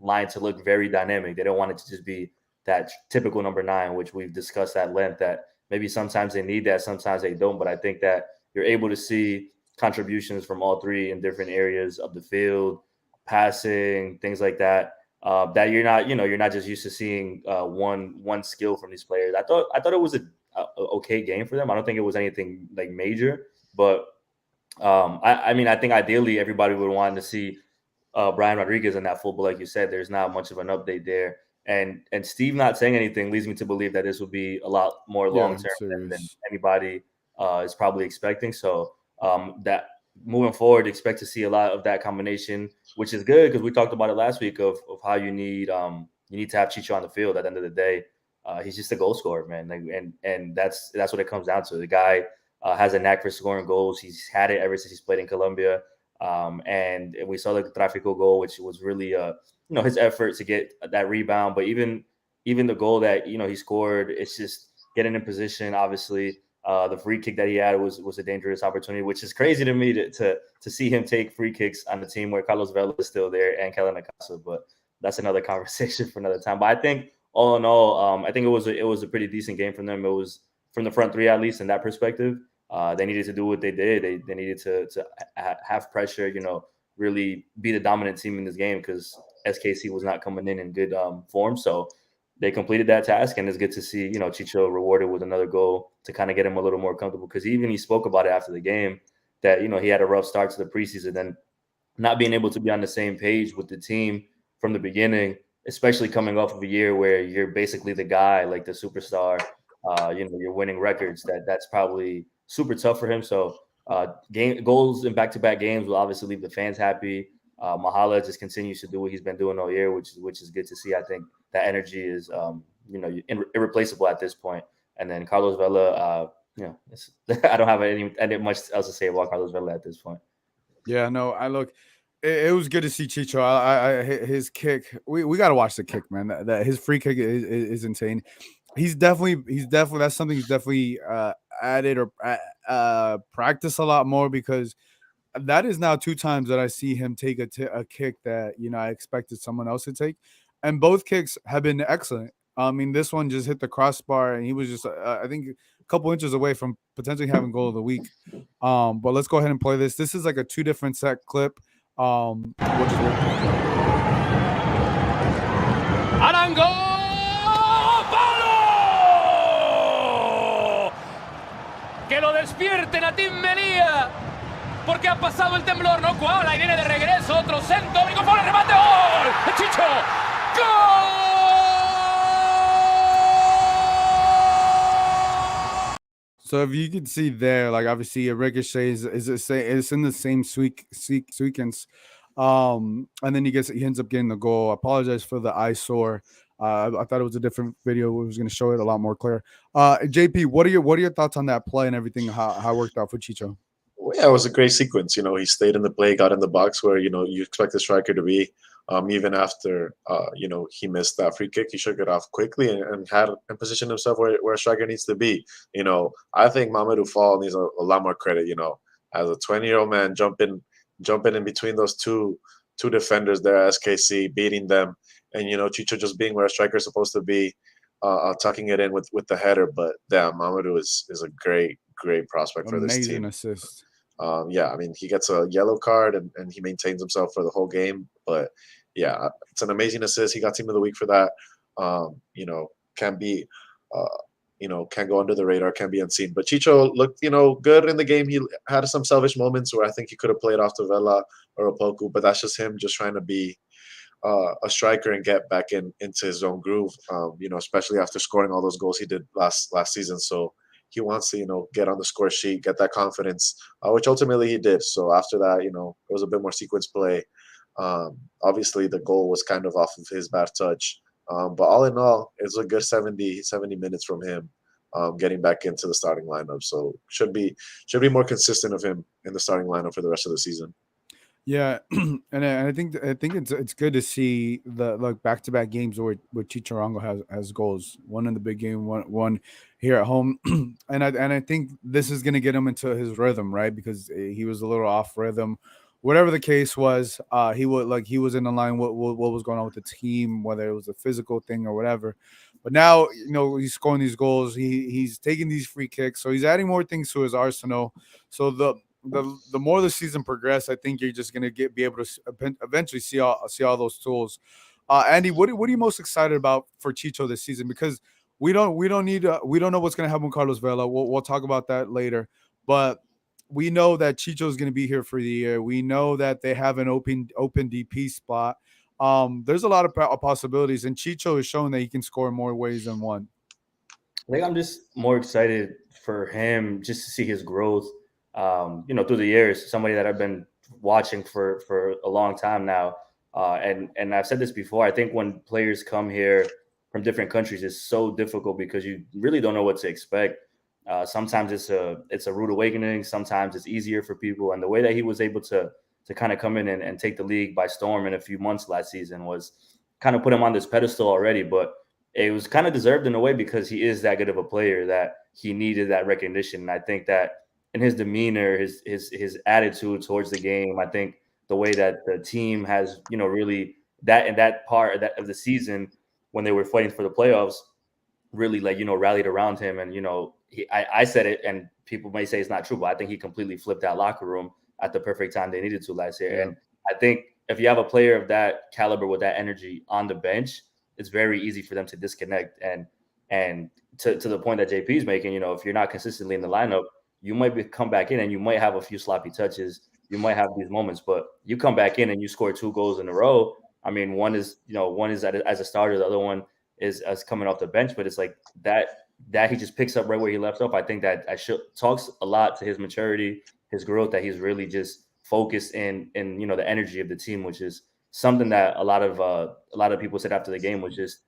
line to look very dynamic. They don't want it to just be that typical number 9, which we've discussed at length, that maybe sometimes they need that, sometimes they don't. But I think that you're able to see contributions from all three in different areas of the field, passing, things like that. That you're not just used to seeing one skill from these players. I thought it was a okay game for them. I don't think it was anything like major, but I mean, I think ideally everybody would want to see Brian Rodriguez in that full, but like you said, there's not much of an update there. And Steve not saying anything leads me to believe that this would be a lot more long term than anybody is probably expecting. So that moving forward, expect to see a lot of that combination, which is good because we talked about it last week of how you need to have Chicho on the field. At the end of the day, he's just a goal scorer, man. Like, and that's what it comes down to. The guy has a knack for scoring goals. He's had it ever since he's played in Colombia. And we saw the Tráfico goal, which was really his effort to get that rebound. But even the goal that he scored, it's just getting in position. Obviously, the free kick that he had was a dangerous opportunity, which is crazy to me to see him take free kicks on the team where Carlos Vela is still there and Kellen Acosta. But that's another conversation for another time. But I think all in all, I think it was a pretty decent game from them. It was from the front three, at least in that perspective. They needed to do what they did. They needed to have pressure, really be the dominant team in this game because SKC was not coming in good form. So they completed that task, and it's good to see, Chicho rewarded with another goal to kind of get him a little more comfortable because he spoke about it after the game that, he had a rough start to the preseason and not being able to be on the same page with the team from the beginning, especially coming off of a year where you're basically the guy, like the superstar, you're winning records. That's probably super tough for him. So goals in back-to-back games will obviously leave the fans happy. Mahala just continues to do what he's been doing all year, which is good to see. I think that energy is irreplaceable at this point. And then Carlos Vela, I don't have any much else to say about Carlos Vela at this point. Yeah, no, it was good to see Chicho. His kick, we got to watch the kick, man. That his free kick is insane. He's definitely that's something he's definitely added or practice a lot more because that is now 2 times that I see him take a kick that I expected someone else to take, and both kicks have been excellent. I mean, this one just hit the crossbar, and he was just I think a couple inches away from potentially having goal of the week. But let's go ahead and play this. This is like a 2 different set clip. Arango! Que lo despierten a Tim Melía, porque ha pasado el temblor, no cuala y viene de regreso otro centro, brincó por el remate, ¡gol! ¡Chicho! ¡Gol! So if you can see there, like obviously a ricochet is in the same sequence, and then he ends up getting the goal. I apologize for the eyesore. I thought it was a different video. We was going to show it a lot more clear. JP, what are your thoughts on that play and everything? How it worked out for Chicho? Well, yeah, it was a great sequence. He stayed in the play, got in the box where you expect the striker to be. Even after he missed that free kick, he shook it off quickly and had and positioned himself where a striker needs to be. I think Mamadou Fall needs a lot more credit. as a 20-year-old man jumping in between those two defenders there at SKC, beating them, and Chicho just being where a striker is supposed to be, tucking it in with the header. But damn, Mamadou is a great prospect for this Amazing team. assist. Yeah, I mean, he gets a yellow card and he maintains himself for the whole game. But yeah, it's an amazing assist. He got team of the week for that. Can be, can go under the radar, can be unseen. But Chicho looked, good in the game. He had some selfish moments where I think he could have played off to Vela or Opoku, but that's just him just trying to be a striker and get back into his own groove. Especially after scoring all those goals he did last season. So he wants to, get on the score sheet, get that confidence, which ultimately he did. So after that, it was a bit more sequence play. Obviously, the goal was kind of off of his bad touch. But all in all, it's a good 70 minutes from him getting back into the starting lineup. So should be more consistent of him in the starting lineup for the rest of the season. Yeah, and I think it's good to see the back-to-back games where Chicharrongo has goals. One in the big game, one here at home, and I think this is gonna get him into his rhythm, right? Because he was a little off rhythm, whatever the case was. He was in the line what was going on with the team, whether it was a physical thing or whatever. But now he's scoring these goals. He's taking these free kicks, so he's adding more things to his arsenal. So the more the season progresses, I think you're just gonna be able to eventually see all those tools. Andy, what are you most excited about for Chicho this season? Because we don't know what's gonna happen with Carlos Vela. We'll talk about that later, but we know that Chicho is gonna be here for the year. We know that they have an open DP spot. There's a lot of possibilities, and Chicho is showing that he can score in more ways than one. I think I'm just more excited for him just to see his growth. Through the years, somebody that I've been watching for a long time now. And I've said this before. I think when players come here from different countries, it's so difficult because you really don't know what to expect. Sometimes it's a rude awakening. Sometimes it's easier for people. And the way that he was able to kind of come in and take the league by storm in a few months last season was kind of put him on this pedestal already. But it was kind of deserved in a way because he is that good of a player that he needed that recognition. And I think that in his demeanor, his attitude towards the game, I think the way that the team has, really that in that part of the season when they were fighting for the playoffs, really rallied around him. And I said it, and people may say it's not true, but I think he completely flipped that locker room at the perfect time they needed to last year. Yeah. And I think if you have a player of that caliber with that energy on the bench, it's very easy for them to disconnect. And to the point that JP is making, if you're not consistently in the lineup, you might come back in and you might have a few sloppy touches. You might have these moments, but you come back in and you score 2 goals in a row. I mean, one is as a starter, the other one is as coming off the bench. But it's like that he just picks up right where he left off. I think that talks a lot to his maturity, his growth, that he's really just focused in the energy of the team, which is something that a lot of people said after the game was just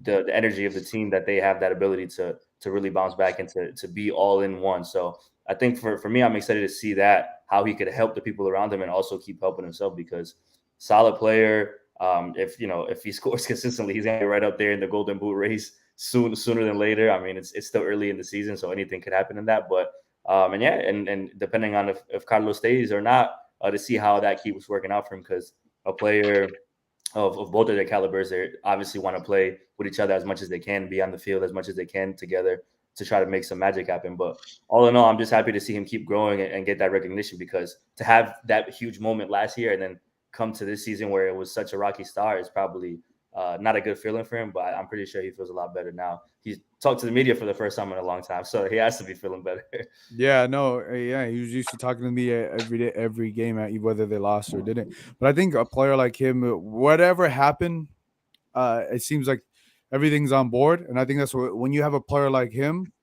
the energy of the team, that they have that ability to really bounce back and to be all in one. So I think for me, I'm excited to see that, how he could help the people around him and also keep helping himself, because solid player. If he scores consistently, he's gonna be right up there in the Golden Boot race sooner than later. I mean, it's still early in the season, so anything could happen in that. But and depending on if Carlos stays or not, to see how that keeps working out for him, because a player of both of their calibers, they obviously want to play with each other as much as they can, be on the field as much as they can together to try to make some magic happen. But all in all, I'm just happy to see him keep growing and get that recognition, because to have that huge moment last year and then come to this season where it was such a rocky start is probably not a good feeling for him. But I'm pretty sure he feels a lot better now. He's talked to the media for the first time in a long time, so he has to be feeling better. Yeah, no, yeah, he was used to talking to me every day, every game, whether they lost or didn't. But I think a player like him, whatever happened, it seems like everything's on board, and I think that's when you have a player like him,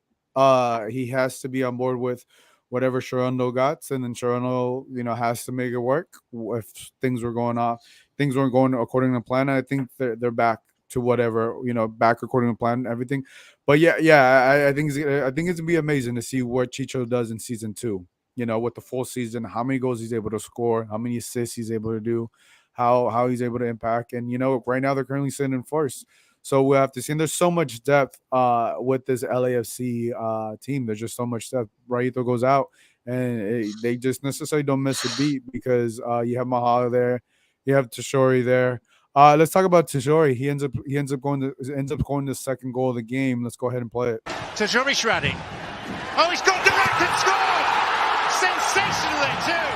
he has to be on board with whatever Sharondo got, and then Sharondo, has to make it work. If things weren't going according to plan, I think they're back to whatever, back according to plan and everything. But I think it's gonna be amazing to see what Chicho does in season 2. With the full season, how many goals he's able to score, how many assists he's able to do, how he's able to impact. And right now they're currently sitting in first, so we'll have to see. And there's so much depth with this LAFC team. There's just so much depth. Raito goes out, and they just necessarily don't miss a beat because you have Mahalo there, you have Tashori there. Let's talk about Tashori. He ends up going to the second goal of the game. Let's go ahead and play it. Tajuri Shradi. Oh, he's got direct and scored! Sensationally too!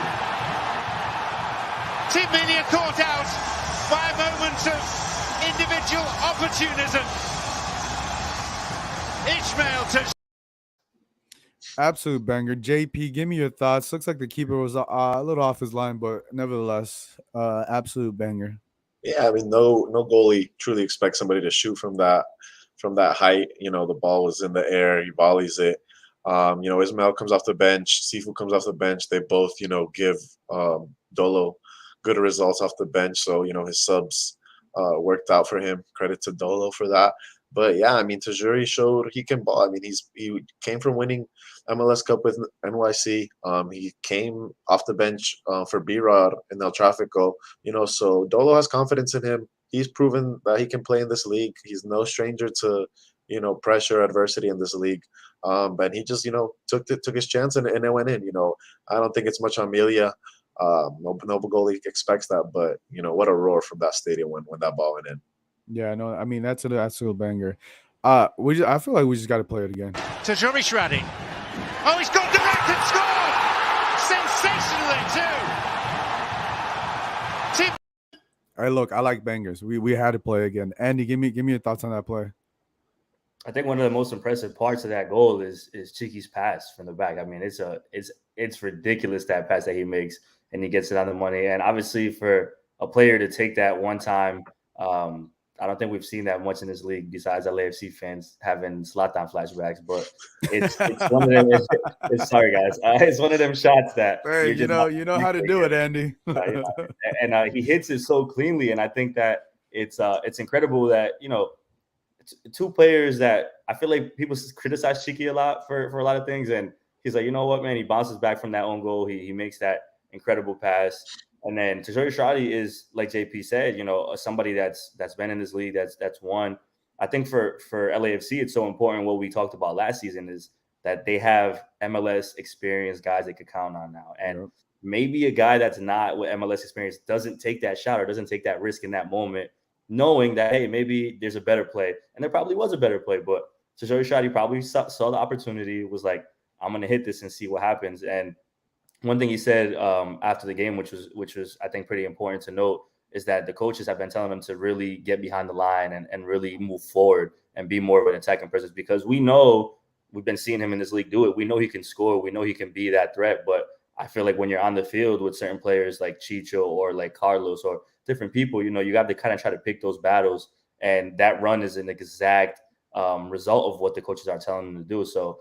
Team Media caught out by a moment of individual opportunism. Ishmael Tajuri. Absolute banger. JP, give me your thoughts. Looks like the keeper was a little off his line, but nevertheless, absolute banger. Yeah, I mean, no goalie truly expects somebody to shoot from that height. You know, the ball was in the air. He volleys it. You know, Ismail comes off the bench. Sifu comes off the bench. They both, you know, give Dolo good results off the bench. So, you know, his subs worked out for him. Credit to Dolo for that. But yeah, I mean, Tajuri showed he can ball. I mean, he came from winning MLS Cup with NYC. He came off the bench for B-Rod in El Tráfico. You know, so Dolo has confidence in him. He's proven that he can play in this league. He's no stranger to, you know, pressure, adversity in this league. But he just, you know, took his chance and it went in. You know, I don't think it's much on Amelia. No goalie expects that, but you know, what a roar from that stadium when that ball went in. Yeah, no, I mean that's an absolute banger. I feel like we just got to play it again. Tajuri Shradi. Oh, he's got direct and scored! Sensationally too! Team. All right, look, I like bangers. We had to play again. Andy, give me your thoughts on that play. I think one of the most impressive parts of that goal is Chiqui's pass from the back. I mean, it's ridiculous, that pass that he makes, and he gets it on the money. And obviously, for a player to take that one time, I don't think we've seen that much in this league besides LAFC fans having Zlatan flashbacks. But it's one of them. Sorry, guys. It's one of them shots that hey, you know how to do it, Andy. and he hits it so cleanly, and I think that it's incredible that, you know, two players that I feel like people criticize Chiqui a lot for a lot of things, and he's like, you know what, man, he bounces back from that own goal. He makes that incredible pass. And then Tajuri Shradi is, like JP said, you know, somebody that's been in this league, that's won. I think for LAFC, it's so important. What we talked about last season is that they have MLS experienced guys they could count on now. And maybe a guy that's not with MLS experience doesn't take that shot or doesn't take that risk in that moment, knowing that, hey, maybe there's a better play. And there probably was a better play, but Tajuri Shradi probably saw the opportunity, was like, I'm going to hit this and see what happens. And one thing he said after the game, which was I think pretty important to note, is that the coaches have been telling him to really get behind the line and really move forward and be more of an attacking presence, because we know we've been seeing him in this league do it. We know he can score. We know he can be that threat. But I feel like when you're on the field with certain players like Chicho or like Carlos or different people, you know, you have to kind of try to pick those battles. And that run is an exact result of what the coaches are telling them to do. So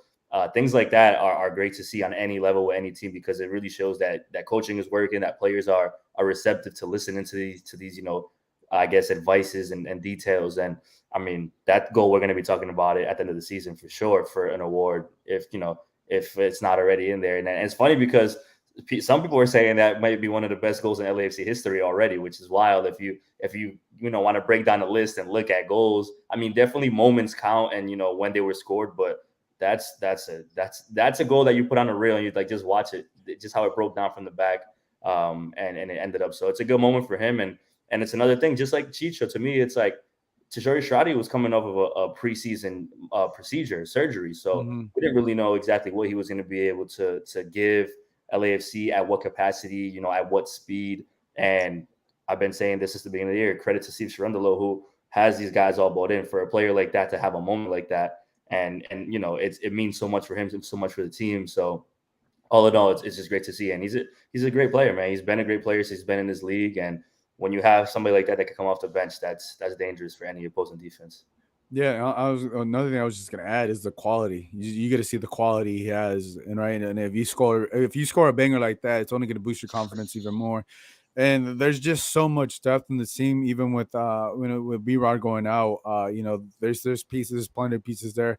things like that are great to see on any level with any team, because it really shows that coaching is working, that players are receptive to listening to these, you know, I guess, advices and details. And I mean, that goal, we're going to be talking about it at the end of the season for sure for an award, if it's not already in there. And it's funny because some people are saying that might be one of the best goals in LAFC history already, which is wild. If you want to break down the list and look at goals, I mean, definitely moments count and, you know, when they were scored, but that's a goal that you put on a reel and you like just watch it, just how it broke down from the back, and it ended up. So it's a good moment for him, and it's another thing, just like Chicho. To me, it's like Tajuri Shradi was coming off of a preseason surgery, so we didn't really know exactly what he was going to be able to give LAFC, at what capacity, you know, at what speed. And I've been saying this since the beginning of the year. Credit to Steve Cherundolo, who has these guys all bought in. For a player like that to have a moment like that, and you know, it means so much for him and so much for the team. So all in all, it's just great to see. And he's a great player, man. He's been a great player since he's been in this league. And when you have somebody like that can come off the bench, that's dangerous for any opposing defense. Yeah, another thing I was just gonna add is the quality. You got to see the quality he has, and if you score a banger like that, it's only gonna boost your confidence even more. And there's just so much depth in the team, even with with B-Rod going out. There's plenty of pieces there.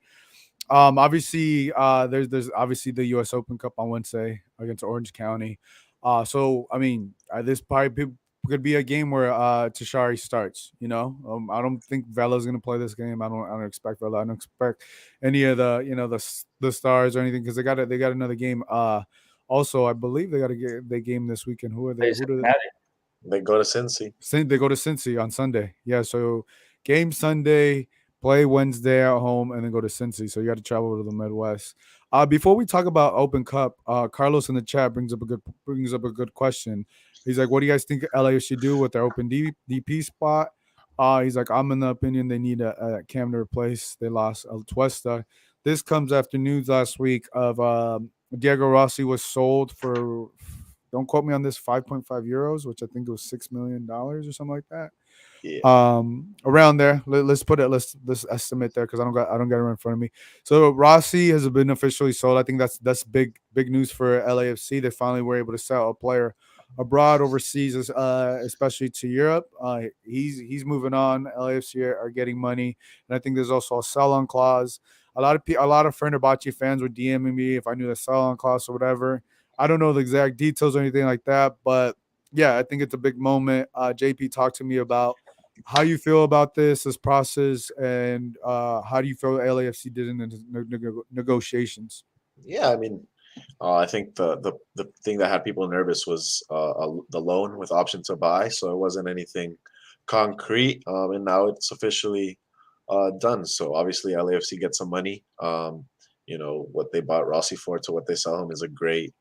Obviously, there's obviously the U.S. Open Cup on Wednesday against Orange County. So I mean, this probably could be a game where Tashari starts. You know, I don't think Vela's going to play this game. I don't expect Vela. I don't expect any of the the stars or anything, because they got another game Also, I believe they got to get they game this weekend. Who are they? Who do they? Cincinnati. They go to Cincy. They go to Cincy on Sunday. Yeah, so game Sunday, play Wednesday at home, and then go to Cincy. So you got to travel to the Midwest. Before we talk about Open Cup, Carlos in the chat brings up a good question. He's like, "What do you guys think LA should do with their Open DP spot?" He's like, "I'm in the opinion they need a Cam to replace. They lost El Tuesta. This comes after news last week of Diego Rossi was sold for, don't quote me on this, 5.5 euros, which I think it was $6 million or something like that. Yeah. Around there. Let's put it. Let's estimate there because I don't got it in front of me. So Rossi has been officially sold. I think that's big news for LAFC. They finally were able to sell a player abroad, overseas, especially to Europe. He's moving on. LAFC are getting money, and I think there's also a sell-on clause. A lot of Fenerbahce fans were DMing me if I knew the sell-on clause or whatever. I don't know the exact details or anything like that, but yeah, I think it's a big moment. JP talked to me about how you feel about this process, and how do you feel LAFC did in the negotiations? Yeah, I mean, I think the thing that had people nervous was the loan with option to buy. So it wasn't anything concrete, and now it's officially done. So obviously LAFC gets some money. What they bought Rossi for to what they sell him is a great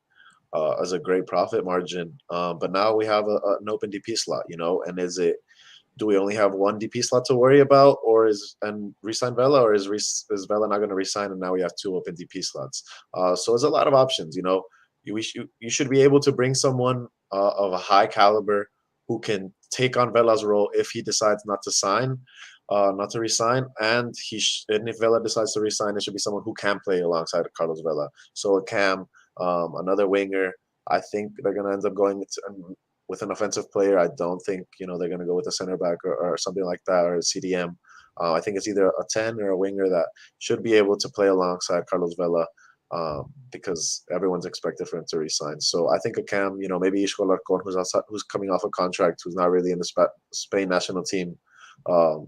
profit margin. But now we have an open DP slot, and do we only have one DP slot to worry about, or resign Vela, or is Vela not going to resign, and now we have two open DP slots? So it's a lot of options. You should be able to bring someone of a high caliber who can take on Vela's role if he decides not to resign, and if Vela decides to resign, it should be someone who can play alongside Carlos Vela. So a Cam, another winger. I think they're going to end up going with an offensive player. I don't think they're going to go with a center back or something like that, or a CDM. I think it's either a 10 or a winger that should be able to play alongside Carlos Vela, because everyone's expected for him to resign. So I think a Cam, maybe Isco Larcon, who's coming off a contract, who's not really in the Spain national team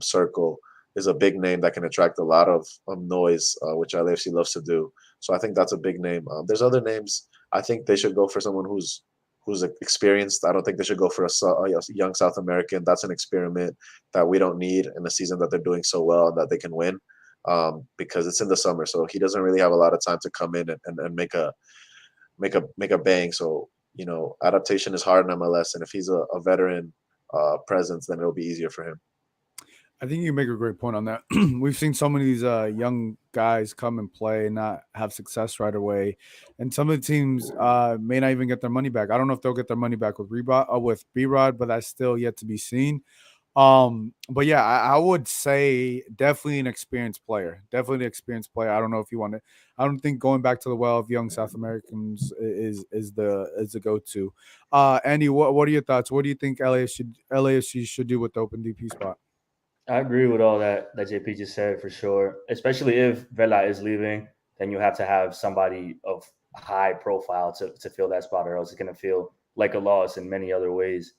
circle, is a big name that can attract a lot of noise, which LAFC loves to do. So I think that's a big name. There's other names. I think they should go for someone who's experienced. I don't think they should go for a young South American. That's an experiment that we don't need in a season that they're doing so well that they can win, because it's in the summer. So he doesn't really have a lot of time to come in and make a bang. So, adaptation is hard in MLS. And if he's a veteran presence, then it'll be easier for him. I think you make a great point on that. We've seen so many of these young guys come and play and not have success right away, and some of the teams may not even get their money back. I don't know if they'll get their money back with B-Rod, but that's still yet to be seen. But yeah, I would say definitely an experienced player. Definitely an experienced player. I don't know if you want to. I don't think going back to the well of young South Americans is the go-to. Andy, what are your thoughts? What do you think LAFC should do with the open DP spot? I agree with all that JP just said, for sure. Especially if Vela is leaving, then you have to have somebody of high profile to fill that spot, or else it's going to feel like a loss in many other ways.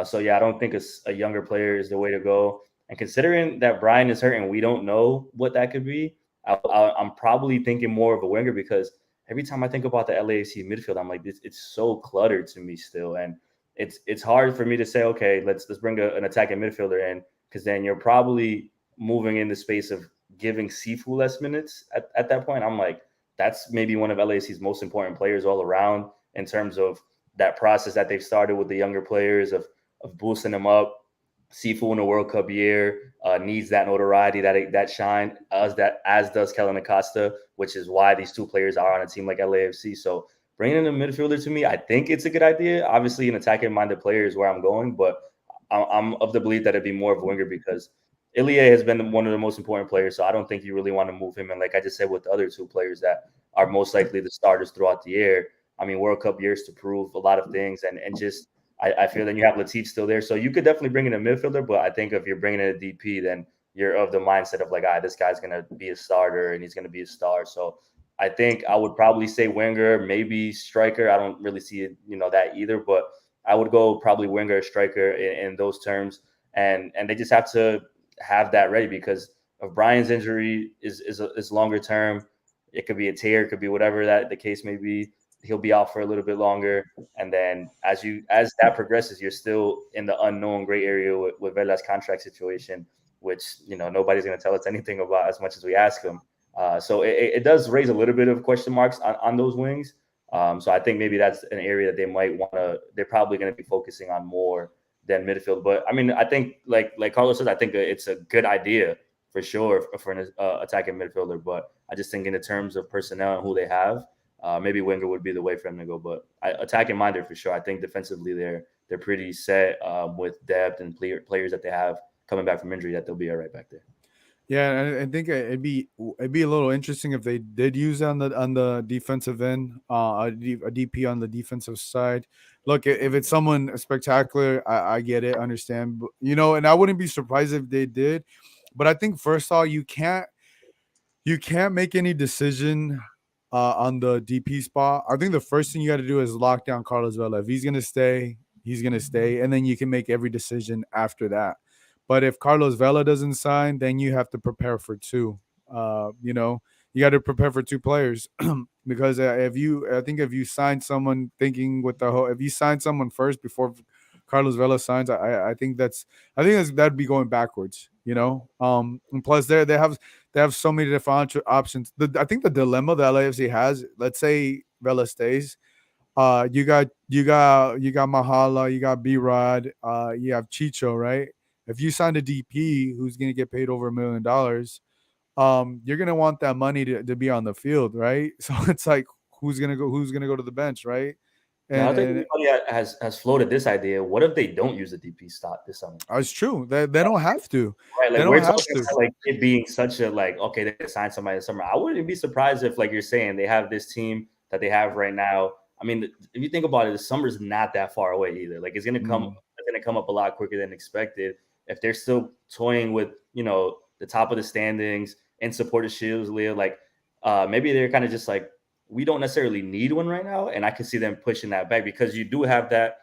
So yeah, I don't think a younger player is the way to go. And considering that Brian is hurt and we don't know what that could be, I'm probably thinking more of a winger, because every time I think about the LAFC midfield, I'm like, it's so cluttered to me still, and it's hard for me to say, okay, let's bring an attacking midfielder in, because then you're probably moving in the space of giving Sifu less minutes at that point. I'm like, that's maybe one of LAC's most important players all around, in terms of that process that they've started with the younger players of boosting them up. Sifu in a World Cup year needs that notoriety, that shine, as does Kellen Acosta, which is why these two players are on a team like LAFC. So bringing in a midfielder, to me, I think it's a good idea. Obviously, an attacking-minded player is where I'm going, but I'm of the belief that it'd be more of a winger, because Ilie has been one of the most important players. So I don't think you really want to move him. And like I just said, with the other two players that are most likely the starters throughout the year, I mean, World Cup years to prove a lot of things. And just, I feel that you have Latif still there. So you could definitely bring in a midfielder. But I think if you're bringing in a DP, then you're of the mindset of like, this guy's going to be a starter and he's going to be a star. So I think I would probably say winger, maybe striker. I don't really see it, that either. But I would go probably winger, striker in those terms, and they just have to have that ready, because if Brian's injury is longer term, it could be a tear, it could be whatever that the case may be. he'll be out for a little bit longer. And then as that progresses, you're still in the unknown gray area with Vela's contract situation, which nobody's going to tell us anything about as much as we ask him. So it does raise a little bit of question marks on those wings. So I think maybe that's an area that they might want to. They're probably going to be focusing on more than midfield. But I mean, I think like Carlos says, I think it's a good idea for sure for an attacking midfielder. But I just think in the terms of personnel and who they have, maybe winger would be the way for them to go. But attacking minded for sure. I think defensively they're pretty set with depth and players that they have coming back from injury that they'll be all right back there. Yeah, I think it'd be a little interesting if they did use on the defensive end, a DP on the defensive side. Look, if it's someone spectacular, I get it, understand, but, and I wouldn't be surprised if they did. But I think first of all, you can't make any decision on the DP spot. I think the first thing you got to do is lock down Carlos Vela. If he's gonna stay, he's gonna stay, and then you can make every decision after that. But if Carlos Vela doesn't sign, then you have to prepare for two. You got to prepare for two players because if you sign someone thinking with if you sign someone first before Carlos Vela signs, I think that'd be going backwards. And plus they have so many different options. I think the dilemma that LAFC has, let's say Vela stays, you got Mahala, you got B-Rod, you have Chicho, right? If you sign a DP who's going to get paid over $1 million, you're going to want that money to be on the field, right? So it's like, who's going to go to the bench, right? And I think everybody has floated this idea. What if they don't use the DP slot this summer? It's true. They don't have to. Right, they don't have to. Like it being such a okay, they sign somebody this summer. I wouldn't be surprised if, like you're saying, they have this team that they have right now. I mean, if you think about it, the summer's not that far away either. Like it's gonna come up a lot quicker than expected. If they're still toying with the top of the standings and supported shields, Leo, maybe they're kind of just like, we don't necessarily need one right now, and I can see them pushing that back because you do have that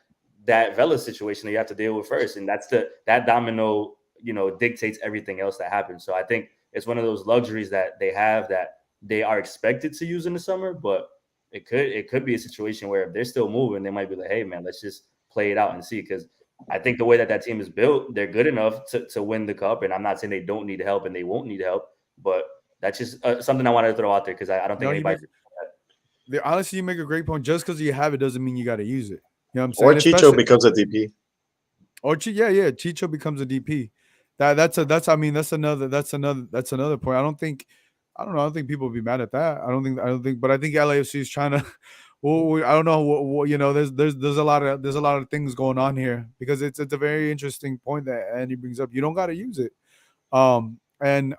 Vela situation that you have to deal with first, and that domino dictates everything else that happens. So I think it's one of those luxuries that they have that they are expected to use in the summer, but it could be a situation where if they're still moving, they might be like, hey man, let's just play it out and see. Because I think the way that team is built, they're good enough to win the cup. And I'm not saying they don't need help and they won't need help, but that's just something I wanted to throw out there because I don't think anybody. Honestly, you make a great point. Just because you have it doesn't mean you got to use it. You know what I'm saying? Or Chicho becomes a DP. Or Chicho becomes a DP. That's another point. I don't think people will be mad at that. I don't think. But I think LAFC is trying to. Well, I don't know. There's a lot of things going on here because it's a very interesting point that Andy brings up. You don't got to use it. And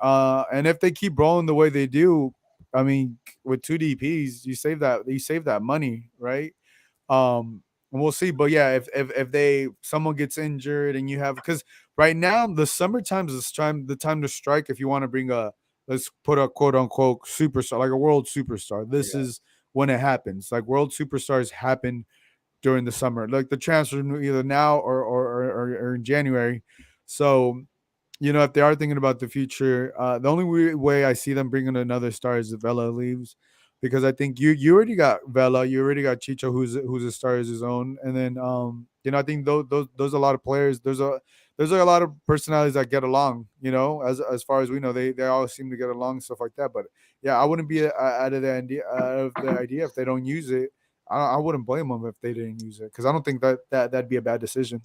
if they keep rolling the way they do, I mean, with two DPs, you save that money, right? And we'll see. But yeah, if someone gets injured and you have, because right now the summertime is the time to strike. If you want to bring let's put a quote unquote superstar, like a world superstar, this is when it happens. Like world superstars happen during the summer, like the transfer either now or in January. So, if they are thinking about the future, the only way I see them bringing another star is if Vela leaves, because I think you already got Vela, you already got Chicho, who's a star as his own, and then I think those a lot of players. There's a lot of personalities that get along. As far as we know, they all seem to get along and stuff like that. But yeah, I wouldn't be out of the idea if they don't use it. I wouldn't blame them if they didn't use it because I don't think that'd be a bad decision.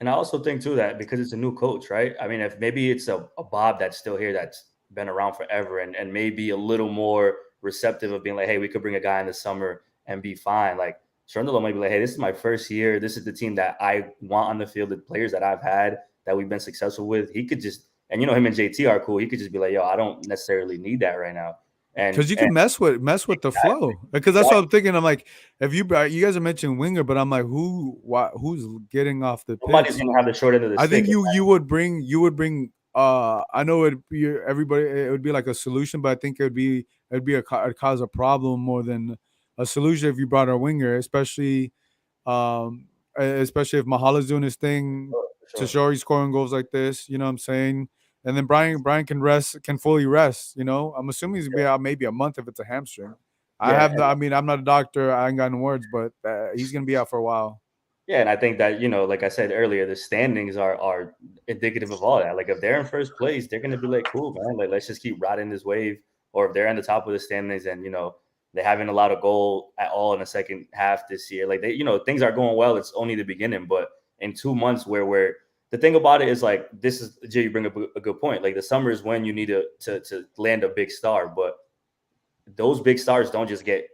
And I also think too that because it's a new coach, right? I mean, if maybe it's a Bob that's still here that's been around forever and maybe a little more receptive of being like, hey, we could bring a guy in the summer and be fine. Like Cherundolo might be like, hey, this is my first year. This is the team that I want on the field, the players that I've had that we've been successful with. He could just, and him and JT are cool. He could just be like, yo, I don't necessarily need that right now. And because you can mess with the flow, because that's what I'm thinking. I'm like, if you guys are mentioning winger, but I'm like, who's getting off the pitch? Nobody's gonna have the short end of the stick. I think you would bring. I know it'd be everybody. It would be like a solution, but I think it'd cause a problem more than a solution if you brought a winger, especially if Mahala's doing his thing, to show he's scoring goals like this. You know what I'm saying? And then Brian can fully rest. I'm assuming he's gonna be out maybe a month if it's a hamstring. I mean, I'm not a doctor. I ain't got no words, but he's gonna be out for a while. Yeah, and I think that, like I said earlier, the standings are indicative of all that. Like if they're in first place, they're gonna be like, cool, man. Like let's just keep riding this wave. Or if they're in the top of the standings and they haven't allowed a goal at all in the second half this year, like things are going well. It's only the beginning, but in 2 months where the thing about it is like this is Jay, you bring up a good point. Like the summer is when you need to land a big star, but those big stars don't just get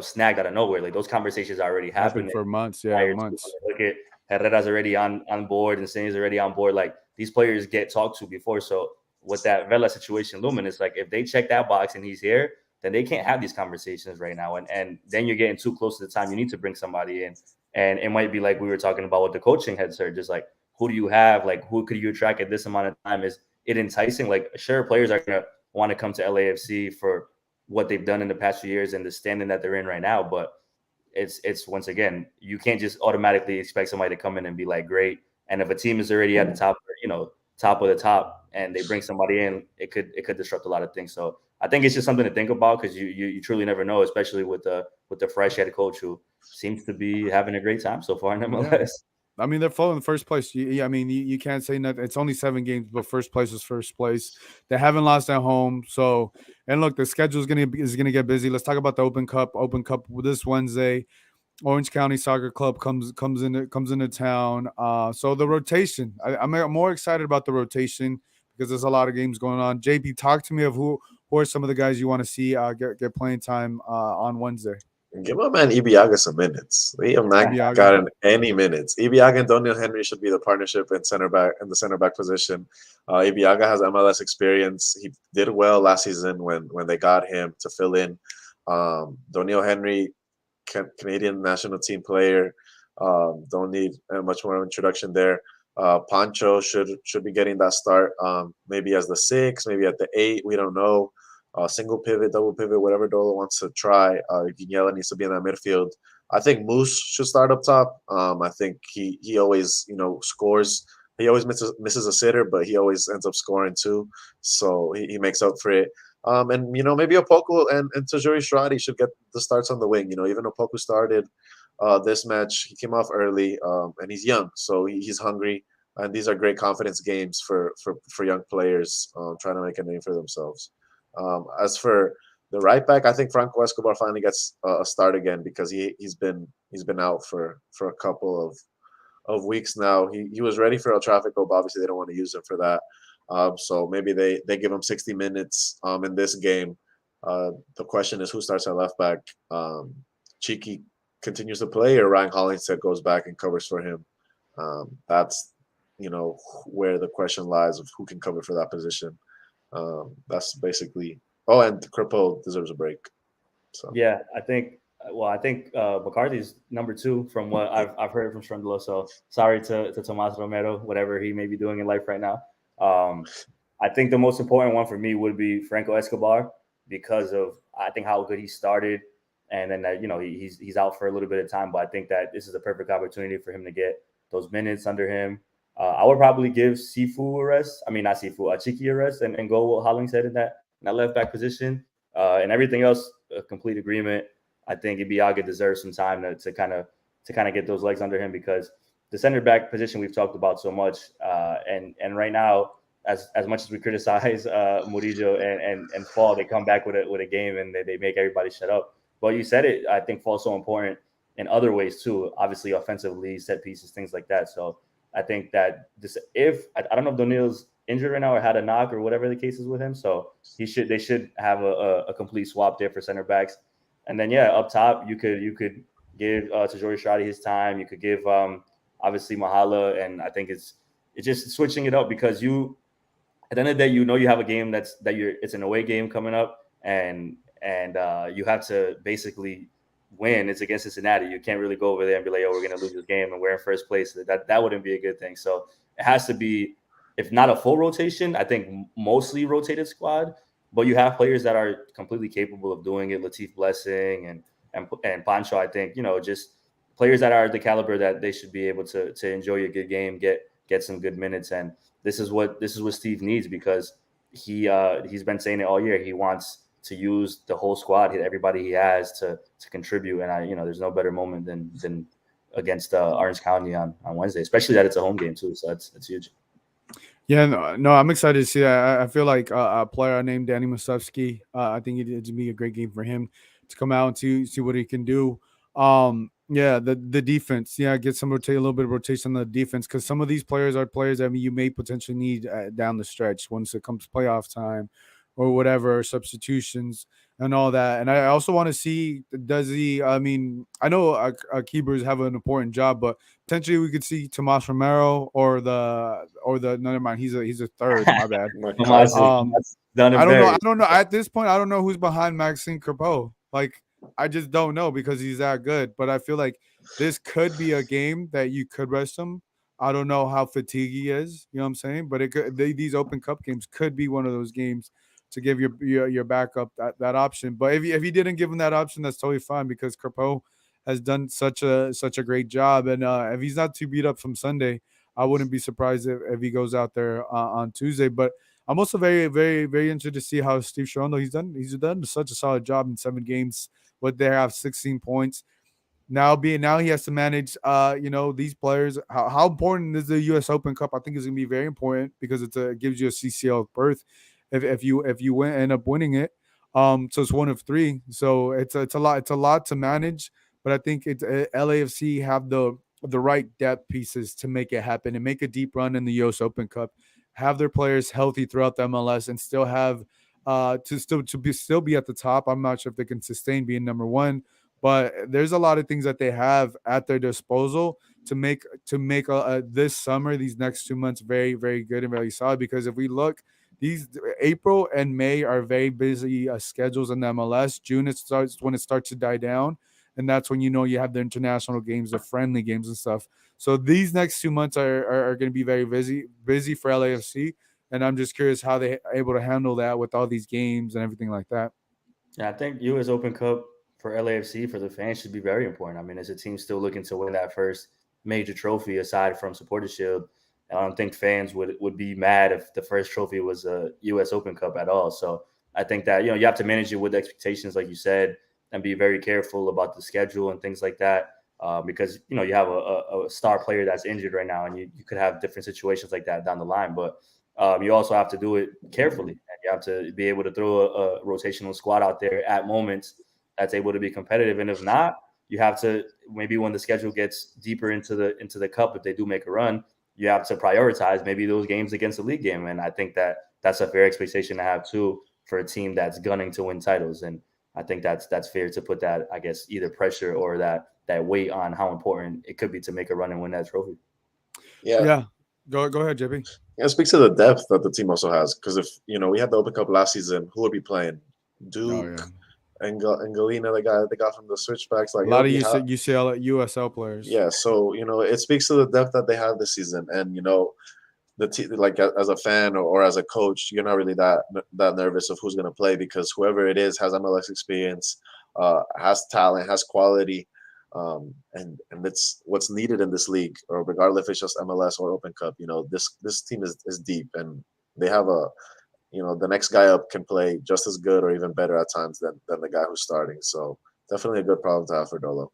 snagged out of nowhere. Like those conversations are already happening for months. Yeah, months. Look at Herrera's already on board and Sainz already on board. Like these players get talked to before. So with that Vela situation looming, it's like if they check that box and he's here, then they can't have these conversations right now. And then you're getting too close to the time you need to bring somebody in. And it might be like we were talking about with the coaching head, sir. Just like who do you have? Like who could you attract at this amount of time? Is it enticing? Like sure, players are gonna want to come to LAFC for what they've done in the past few years and the standing that they're in right now. But it's once again, you can't just automatically expect somebody to come in and be like great. And if a team is already at the top, top of the top, and they bring somebody in, it could disrupt a lot of things. So I think it's just something to think about because you truly never know, especially with the fresh head coach who seems to be having a great time so far in MLS. Yeah. I mean, they're full in first place. I mean, you can't say nothing. It's only 7 games, but first place is first place. They haven't lost at home. So, and look, the schedule is gonna get busy. Let's talk about the Open Cup. Open Cup this Wednesday. Orange County Soccer Club comes into town. So the rotation. I'm more excited about the rotation because there's a lot of games going on. JP, talk to me of who are some of the guys you want to see get playing time on Wednesday. Give my man Ibiaga some minutes. We have not gotten any minutes. Ibiaga and Doniel Henry should be the partnership in the center back position. Ibiaga has MLS experience. He did well last season when they got him to fill in. Doniel Henry, Canadian national team player. Don't need much more introduction there. Pancho should be getting that start. Maybe as the 6, maybe at the 8. We don't know. Single pivot, double pivot, whatever Dolo wants to try. Guiñela needs to be in that midfield. I think Moose should start up top. I think he always scores. He always misses a sitter, but he always ends up scoring too. So he makes up for it. And maybe Opoku and Tajuri Shradi should get the starts on the wing. Even Opoku started this match, he came off early, and he's young, so he's hungry. And these are great confidence games for young players trying to make a name for themselves. As for the right back, I think Franco Escobar finally gets a start again because he's been out for a couple of weeks now. He was ready for El Tráfico, but obviously they don't want to use him for that. So maybe they give him 60 minutes in this game. The question is who starts at left back. Cheeky continues to play, or Ryan Hollingshead goes back and covers for him. That's where the question lies of who can cover for that position. That's basically. Oh, and Kripo deserves a break. So yeah, I think McCarthy's number 2 from what I've heard from Strundler. So sorry to Tomas Romero, whatever he may be doing in life right now. I think the most important one for me would be Franco Escobar because of I think how good he started, and then he's out for a little bit of time. But I think that this is a perfect opportunity for him to get those minutes under him. I would probably give Sifu a rest. I mean, not Sifu, Chiki a rest, and go with Hollingshead in that left back position. And everything else, a complete agreement. I think Ibiaga deserves some time to kind of get those legs under him because the center back position we've talked about so much. And right now, as much as we criticize Murillo and Fall, they come back with a game and they make everybody shut up. But you said it. I think Fall's so important in other ways too. Obviously, offensively, set pieces, things like that. So I think that I don't know if Doniel's injured right now or had a knock or whatever the case is with him. So they should have a complete swap there for center backs. And then up top you could give Tajori Shradi his time. You could give obviously Mahala, and I think it's just switching it up because at the end of the day you have a game it's an away game coming up and you have to basically win. It's against Cincinnati. You can't really go over there and be like, we're going to lose this game and we're in first place. That wouldn't be a good thing. So it has to be, if not a full rotation, I think mostly rotated squad, but you have players that are completely capable of doing it. Latif Blessing and Pancho, I think, just players that are the caliber that they should be able to enjoy a good game, get some good minutes. And this is what Steve needs because he's been saying it all year. He wants to use the whole squad, everybody he has to contribute. And there's no better moment than against Orange County on Wednesday, especially that it's a home game too. So it's huge. Yeah, no, I'm excited to see that. I feel like a player named Danny Musovsky, I think it'd be a great game for him to come out and see what he can do. Yeah, the defense, get a little bit of rotation on the defense, because some of these players are players that you may potentially need down the stretch once it comes playoff time or whatever, substitutions and all that. And I also want to see, I know Keepers have an important job, but potentially we could see Tomas Romero or never mind, he's a third, my bad. I don't know at this point. I don't know who's behind Maxime Crepeau. Like, I just don't know, because he's that good. But I feel like this could be a game that you could rest him. I don't know how fatigued he is, you know what I'm saying? But these Open Cup games could be one of those games to give your backup that option. But if you didn't give him that option, that's totally fine, because Crepeau has done such a great job. And if he's not too beat up from Sunday, I wouldn't be surprised if he goes out there on Tuesday. But I'm also very, very, very interested to see how Steve Sharondo, he's done such a solid job in 7 games. What they have 16 points. Now he has to manage these players. How important is the US Open Cup? I think it's gonna be very important, because it gives you a CCL berth if you end up winning it. So it's one of 3. So it's a lot to manage, but I think LAFC have the right depth pieces to make it happen and make a deep run in the US Open Cup. Have their players healthy throughout the MLS and still have still be at the top. I'm not sure if they can sustain being number 1, but there's a lot of things that they have at their disposal to make this summer, these next 2 months, very, very good and very solid. Because if we look, these April and May are very busy schedules in the MLS. June when it starts to die down, and that's when you have the international games, the friendly games and stuff. So these next 2 months are going to be very busy for LAFC. And I'm just curious how they're able to handle that with all these games and everything like that. Yeah, I think U.S. Open Cup for LAFC, for the fans, should be very important. I mean, as a team still looking to win that first major trophy aside from Supporters Shield, I don't think fans would be mad if the first trophy was a U.S. Open Cup at all. So I think that, you have to manage it with expectations, like you said, and be very careful about the schedule and things like that. Because, you have a star player that's injured right now, and you could have different situations like that down the line. But you also have to do it carefully, and you have to be able to throw a rotational squad out there at moments that's able to be competitive. And if not, you have to, maybe when the schedule gets deeper into the cup, if they do make a run, you have to prioritize maybe those games against the league game. And I think that's a fair expectation to have too for a team that's gunning to win titles. And I think that's fair to put that, I guess, either pressure or that weight on how important it could be to make a run and win that trophy. Yeah. Go ahead, JP. Yeah, it speaks to the depth that the team also has. Because if we had the Open Cup last season, who would be playing? Duke and Galena, the guy they got from the switchbacks. Like a lot of USL players. Yeah, so it speaks to the depth that they have this season, and the team, like as a fan or as a coach, you're not really that nervous of who's going to play, because whoever it is has MLS experience, has talent, has quality. And that's what's needed in this league, or regardless if it's just MLS or Open Cup. This team is deep, and they have the next guy up can play just as good or even better at times than the guy who's starting. So definitely a good problem to have for Dolo.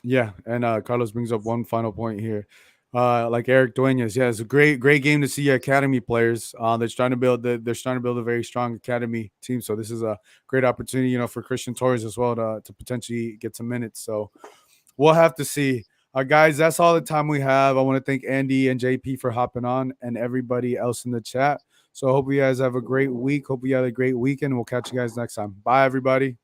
Yeah, and Carlos brings up one final point here. Like Eric Duenas, it's a great game to see academy players. They're trying to build a very strong academy team. So this is a great opportunity, for Christian Torres as well to potentially get some minutes. So we'll have to see. Guys, that's all the time we have. I want to thank Andy and JP for hopping on, and everybody else in the chat. So I hope you guys have a great week. Hope you have a great weekend. We'll catch you guys next time. Bye, everybody.